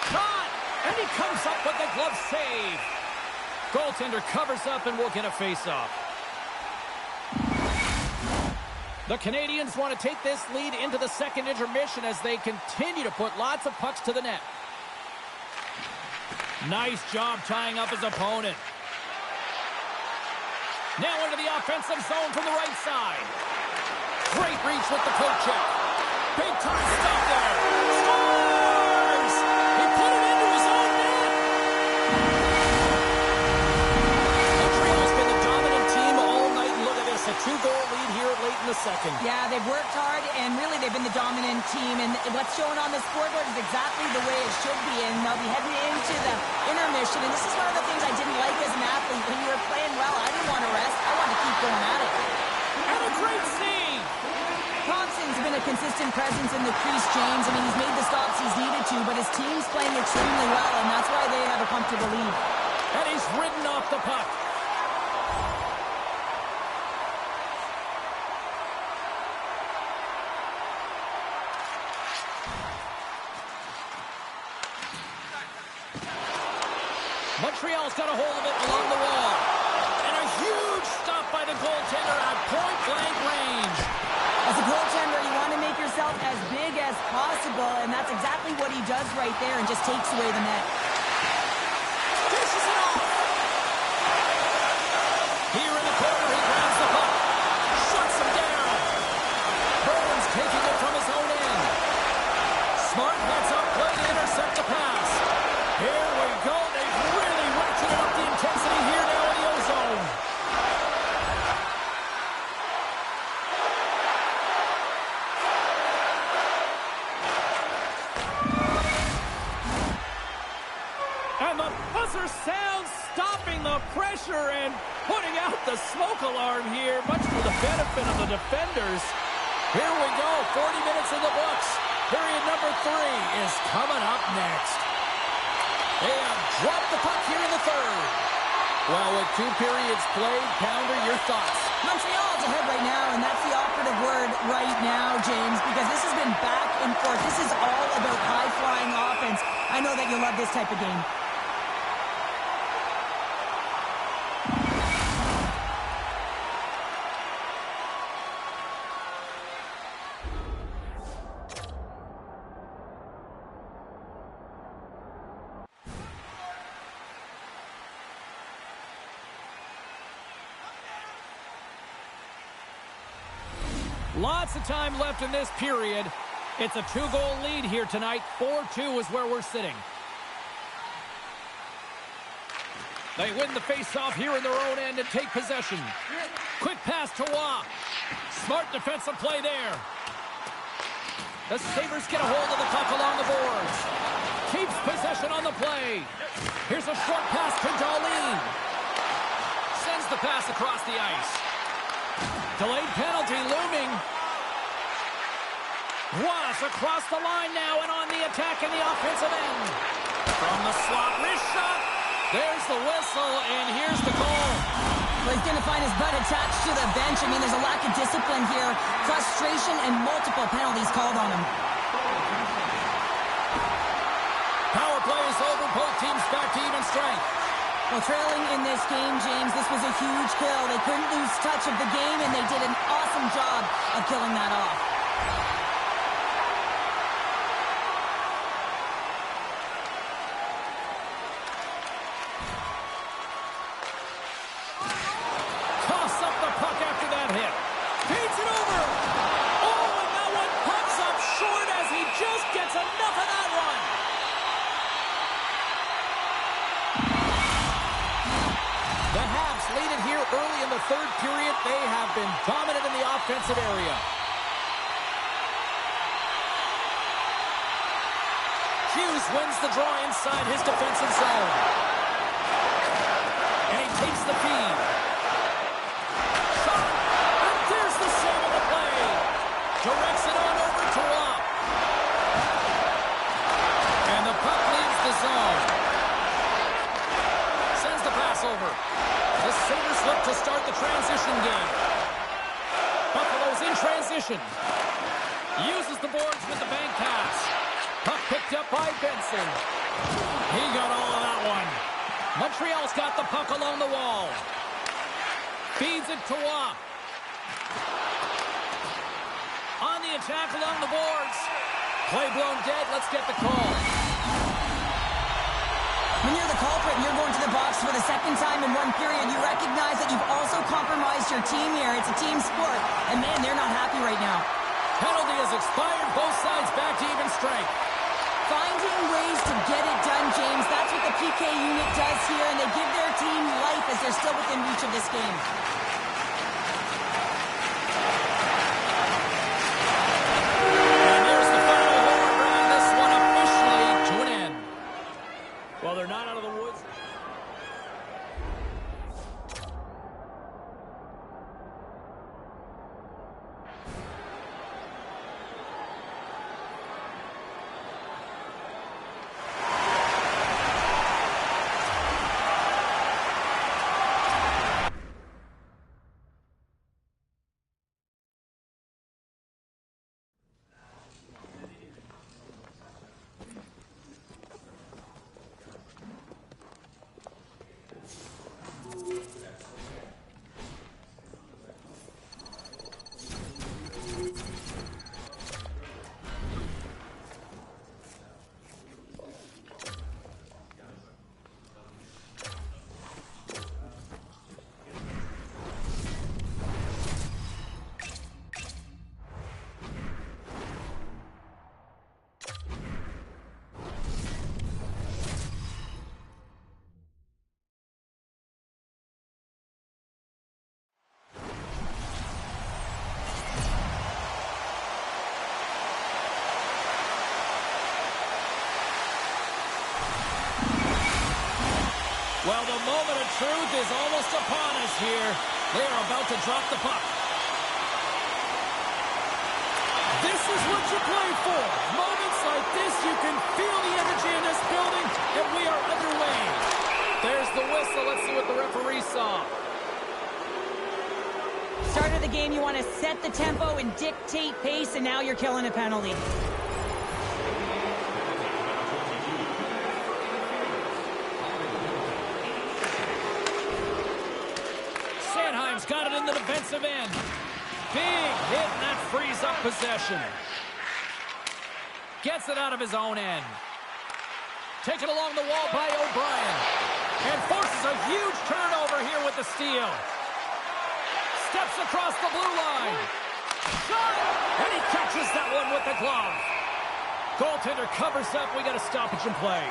Shot! And he comes up with the glove save. Goaltender covers up and will get a face-off. The Canadians want to take this lead into the second intermission as they continue to put lots of pucks to the net. Nice job tying up his opponent. Now into the offensive zone from the right side. Great reach with the poke check. Big time stop there. Scores! He put it into his own net. Montreal's been the dominant team all night. Look at this, a 2-goal lead here late in the second. Yeah, they've worked hard, and really they've been the dominant team. And what's shown on the scoreboard is exactly the way it should be. And they'll be heading into the intermission. And this is one of the things I didn't like as an athlete. When you were playing well, I didn't want to rest. I wanted to keep going at it. And a great save. Thompson's been a consistent presence in the crease, James. I mean, he's made the stops he's needed to, but his team's playing extremely well, and that's why they have a comfortable lead. And he's ridden off the puck. Montreal's got a hold of it along the wall. And a huge stop by the goaltender at point-blank range. As a goaltender, you want to make yourself as big as possible, and that's exactly what he does right there and just takes away the net. Dishes it off. Here in the corner, he grabs the puck. Shuts him down. Burns taking it from his own end. Smart heads up, play to intercept the pass. Here we go. They've really ratcheted up the intensity here now in the O-zone. And the buzzer sounds, stopping the pressure and putting out the smoke alarm here, much to the benefit of the defenders. Here we go, 40 minutes in the books. Period number 3 is coming up next. They have dropped the puck here in the third. Well, with 2 periods played, Pounder, your thoughts? Montreal's ahead right now, and that's the operative word right now, James, because this has been back and forth. This is all about high-flying offense. I know that you love this type of game. Lots of time left in this period. It's a 2-goal lead here tonight. 4-2 is where we're sitting. They win the face-off here in their own end and take possession. Quick pass to Waugh. Smart defensive play there. The Sabres get a hold of the puck along the boards. Keeps possession on the play. Here's a short pass to Darlene. Sends the pass across the ice. Delayed penalty looming. Was across the line now and on the attack in the offensive end. From the slot, wrist shot. There's the whistle, and here's the goal. Well, he's going to find his butt attached to the bench. I mean, there's a lack of discipline here. Frustration and multiple penalties called on him. Power play is over. Both teams back to even strength. Well, trailing in this game, James, this was a huge kill. They couldn't lose touch of the game, and they did an awesome job of killing that off. Toss up the puck after that hit. Feeds it over. Oh, and that one pops up short as he just gets enough of that one. The Habs lead it here early in the third period. They have been dominant in the offensive area. Hughes wins the draw inside his defensive zone. And he takes the feed. Shot. And there's the save of the play. Directs it on over to Watt. And the puck leaves the zone. Sends the pass over. The Sabres look to start the transition game. Buffalo's in transition. Uses the boards with the bank pass. Puck picked up by Benson. He got all of that one. Montreal's got the puck along the wall. Feeds it to Watt. On the attack along the boards. Play blown dead. Let's get the call. When you're the culprit and you're going to the box for the second time in one period, you recognize that you've also compromised your team here. It's a team sport. And man, they're not happy right now. Penalty has expired. Both sides back to even strength. Finding ways to get it done, James. That's what the PK unit does here, and they give their team life as they're still within reach of this game. And there's the final horn, bringing this one officially to an end. Well, they're not out of the woods. Well, the moment of truth is almost upon us here. They are about to drop the puck. This is what you play for. Moments like this, you can feel the energy in this building, and we are underway. There's the whistle. Let's see what the referee saw. Start of the game, you want to set the tempo and dictate pace, and now you're killing a penalty. Got it in the defensive end. Big hit, and that frees up possession. Gets it out of his own end. Taken along the wall by O'Brien. And forces a huge turnover here with the steal. Steps across the blue line. Shot! And he catches that one with the glove. Goaltender covers up. We got a stoppage in play.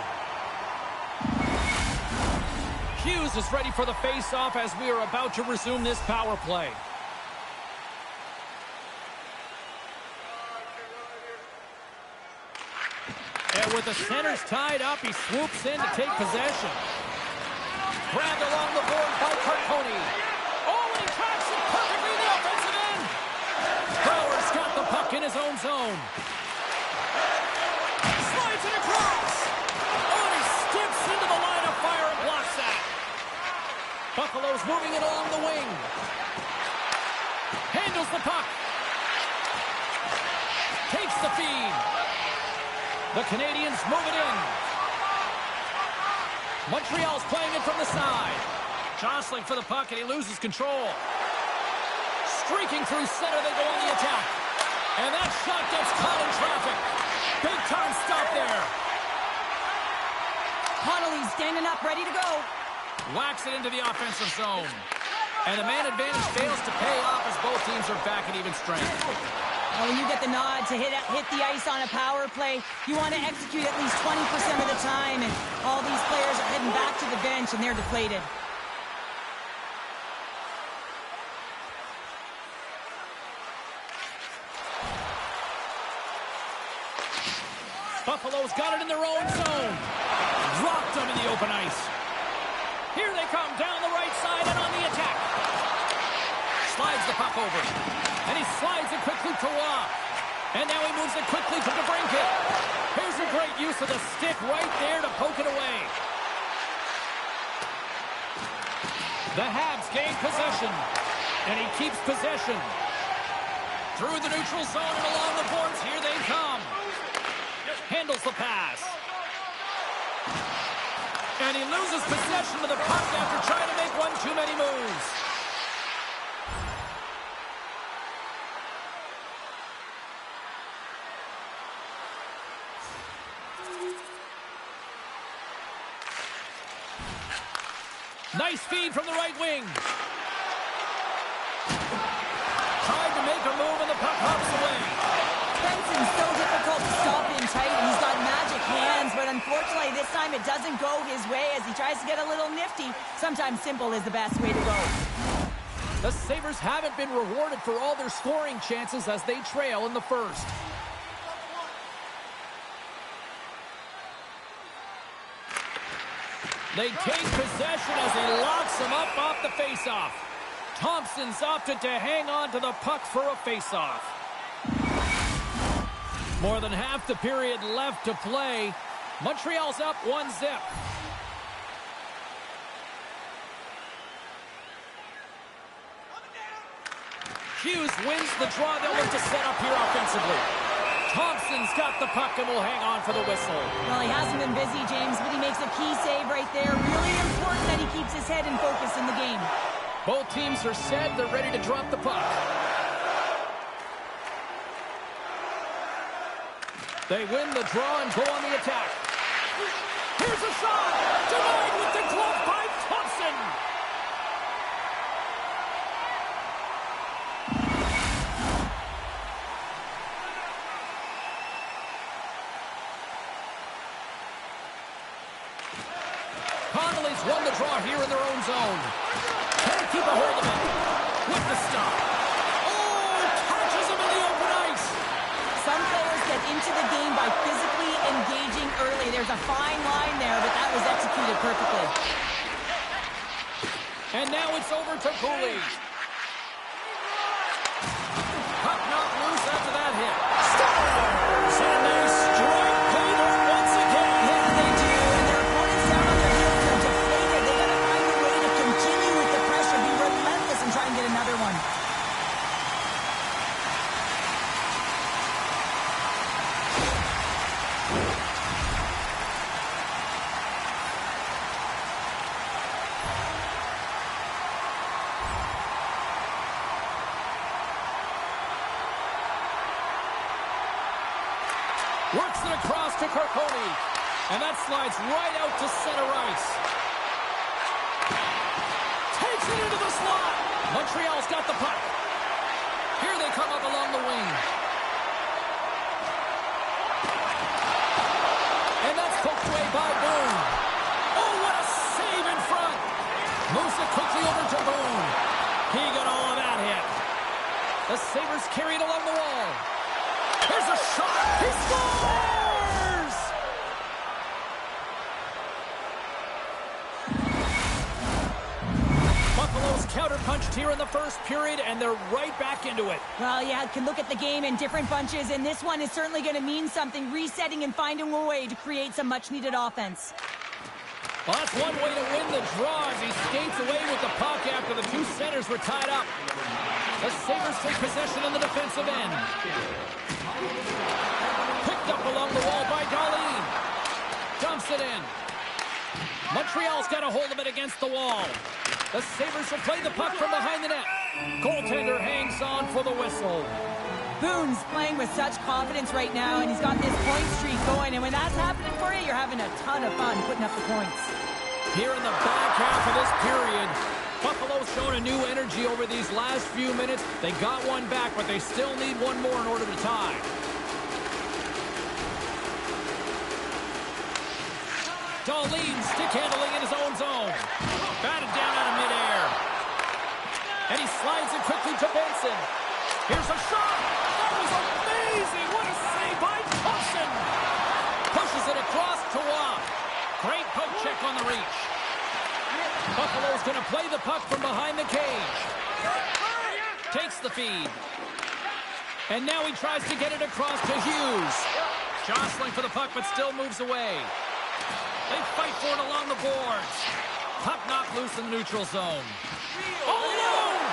Hughes is ready for the face-off as we are about to resume this power play. And with the centers tied up, he swoops in to take possession. Grabbed along the board by Carconi. Oh, and he tracks it perfectly in the offensive end. Bauer's got the puck in his own zone. Slides it across. Oh, and he skips into the line of fire and blocks that. Buffalo's moving it along the wing. Handles the puck. Takes the feed. The Canadians move it in. Montreal's playing it from the side. Jostling for the puck, and he loses control. Streaking through center, they go on the attack. And that shot gets caught in traffic. Big time stop there. Connolly's standing up, ready to go. Whacks it into the offensive zone. And the man advantage fails to pay off as both teams are back at even strength. Now, when you get the nod to hit the ice on a power play, you want to execute at least 20% of the time, and all these players are heading back to the bench, and they're deflated. Buffalo's got it in their own zone. Dropped them in the open ice. Here they come down the right side and on the attack. Slides the puck over. And he slides it quickly to Waugh. And now he moves it quickly to DeBrincat. Here's a great use of the stick right there to poke it away. The Habs gain possession. And he keeps possession. Through the neutral zone and along the boards. Here they come. Handles the pass. And he loses possession of the puck after trying to make one too many moves. Nice feed from the right wing. Tried to make a move and the puck hops away. Benson's so difficult to stop in tight. He's got magic hands, but unfortunately this time it doesn't go his way as he tries to get a little nifty. Sometimes simple is the best way to go. The Sabres haven't been rewarded for all their scoring chances as they trail in the first. They take possession as he locks him up off the faceoff. Thompson's opted to hang on to the puck for a faceoff. More than half the period left to play. Montreal's up 1-0. Hughes wins the draw. They'll look to set up here offensively. Thompson's got the puck and will hang on for the whistle. Well, he hasn't been busy, James, but he makes a key save right there. Really important that he keeps his head in focus in the game. Both teams are set. They're ready to drop the puck. They win the draw and go on the attack. Here's a shot. Denied with the glove by Thompson. Connolly's won the draw here in their own zone. Can't keep a hold of it. With the stop. Oh, catches him in the open ice. Some players get into the game by physically engaging early. There's a fine line there, but that was executed perfectly. And now it's over to Cooley. Puck knocked loose after that hit. Stars! And they strike Peter once again. Yeah, they do. And their opponents down on their heels are deflated. They got to find a way to continue with the pressure, be relentless, and try and get another one. Works it across to Carcone. And that slides right out to center ice. Takes it into the slot. Montreal's got the puck. Here they come up along the wing. And that's poked away by Boone. Oh, what a save in front. Moves it quickly over to Boone. He got all of that hit. The Sabres carried along the wall. Here's a shot. He scores! Buffalo's counterpunched here in the first period, and they're right back into it. Well, yeah, can look at the game in different bunches, and this one is certainly going to mean something, resetting and finding a way to create some much-needed offense. Well, that's one way to win the draw as he skates away with the puck after the two centers were tied up. The Sabres take possession in the defensive end. Picked up along the wall by Darlene. Dumps it in. Montreal's got a hold of it against the wall. The Sabres will play the puck from behind the net. Goaltender hangs on for the whistle. Boone's playing with such confidence right now, and he's got this point streak going, and when that's happening for you, you're having a ton of fun putting up the points. Here in the back half of this period, Buffalo's shown a new energy over these last few minutes. They got one back, but they still need one more in order to tie. Darlene stick handling in his own zone. Batted down out of midair. And he slides it quickly to Benson. Here's a shot. That was amazing. What a save by Thompson. Buffalo's going to play the puck from behind the cage. Takes the feed. And now he tries to get it across to Hughes. Jostling for the puck, but still moves away. They fight for it along the boards. Puck knocked loose in the neutral zone. All alone!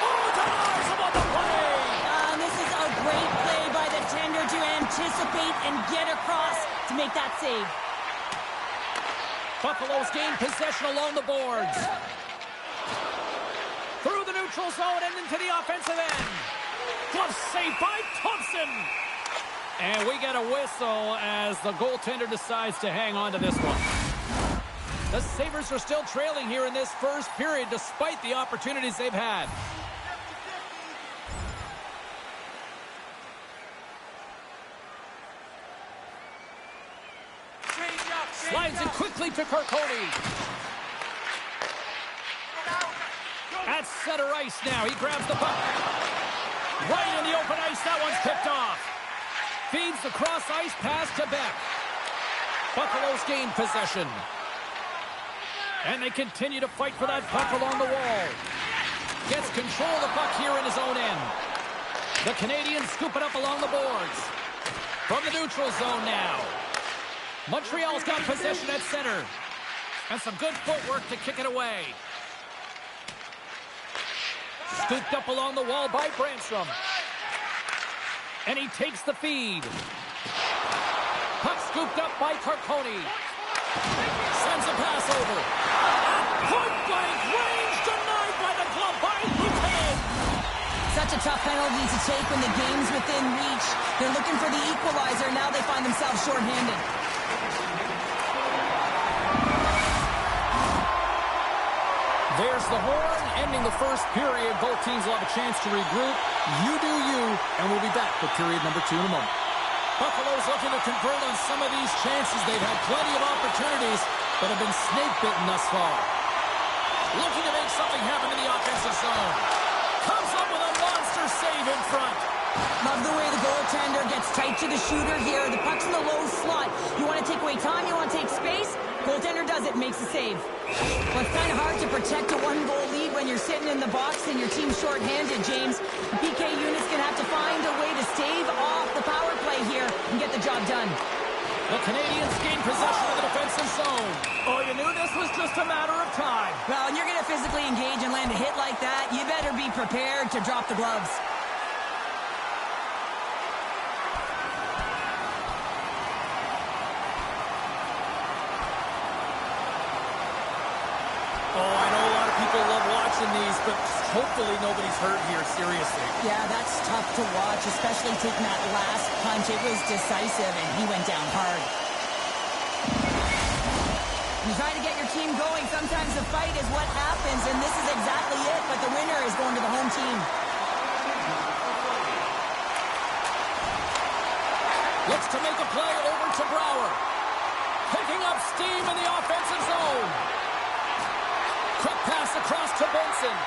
Oh, denies him on the play! This is a great play by the tender to anticipate and get across to make that save. Buffalo's gained possession along the boards. Through the neutral zone and into the offensive end. Glove saved by Thompson. And we get a whistle as the goaltender decides to hang on to this one. The Sabres are still trailing here in this first period despite the opportunities they've had. Slides it quickly to Carcone. At center ice now. He grabs the puck. Right in the open ice. That one's picked off. Feeds the cross ice pass to Beck. Buffalo's gained possession. And they continue to fight for that puck along the wall. Gets control of the puck here in his own end. The Canadians scoop it up along the boards. From the neutral zone now. Montreal's got possession at center. And some good footwork to kick it away. Scooped up along the wall by Brandstrom. And he takes the feed. Puck scooped up by Carcone. Sends a pass over. Point blank range denied by the glove by Lucan. Such a tough penalty to take when the game's within reach. They're looking for the equalizer. Now they find themselves shorthanded. There's the horn, ending the first period. Both teams will have a chance to regroup. You do you, and we'll be back for period number 2 in a moment. Buffalo's looking to convert on some of these chances. They've had plenty of opportunities, but have been snake-bitten thus far. Looking to make something happen in the offensive zone. Comes up with a monster save in front. Love the way the goaltender gets tight to the shooter here. The puck's in the low slot. You want to take away time, you want to take space. Goaltender does it, makes the save. Well, it's kind of hard to protect a one-goal lead when you're sitting in the box and your team's shorthanded, James. The PK unit's going to have to find a way to stave off the power play here and get the job done. The Canadians gain possession of the defensive zone. Oh, you knew this was just a matter of time. Well, when you're going to physically engage and land a hit like that, you better be prepared to drop the gloves. Oh, I know a lot of people love watching these, but hopefully nobody's hurt here, seriously. Yeah, that's tough to watch, especially taking that last punch. It was decisive, and he went down hard. You try to get your team going. Sometimes the fight is what happens, and this is exactly it, but the winner is going to the home team. Looks to make a play over to Brouwer. Picking up steam in the offensive zone. Quick pass across to Benson.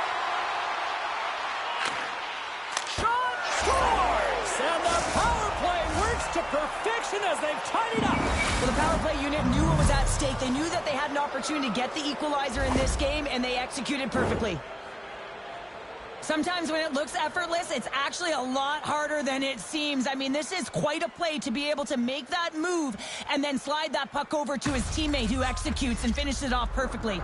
Shot scores! And the power play works to perfection as they've tied it up. Well, the power play unit knew what was at stake. They knew that they had an opportunity to get the equalizer in this game, and they executed perfectly. Sometimes when it looks effortless, it's actually a lot harder than it seems. I mean, this is quite a play to be able to make that move and then slide that puck over to his teammate who executes and finishes it off perfectly.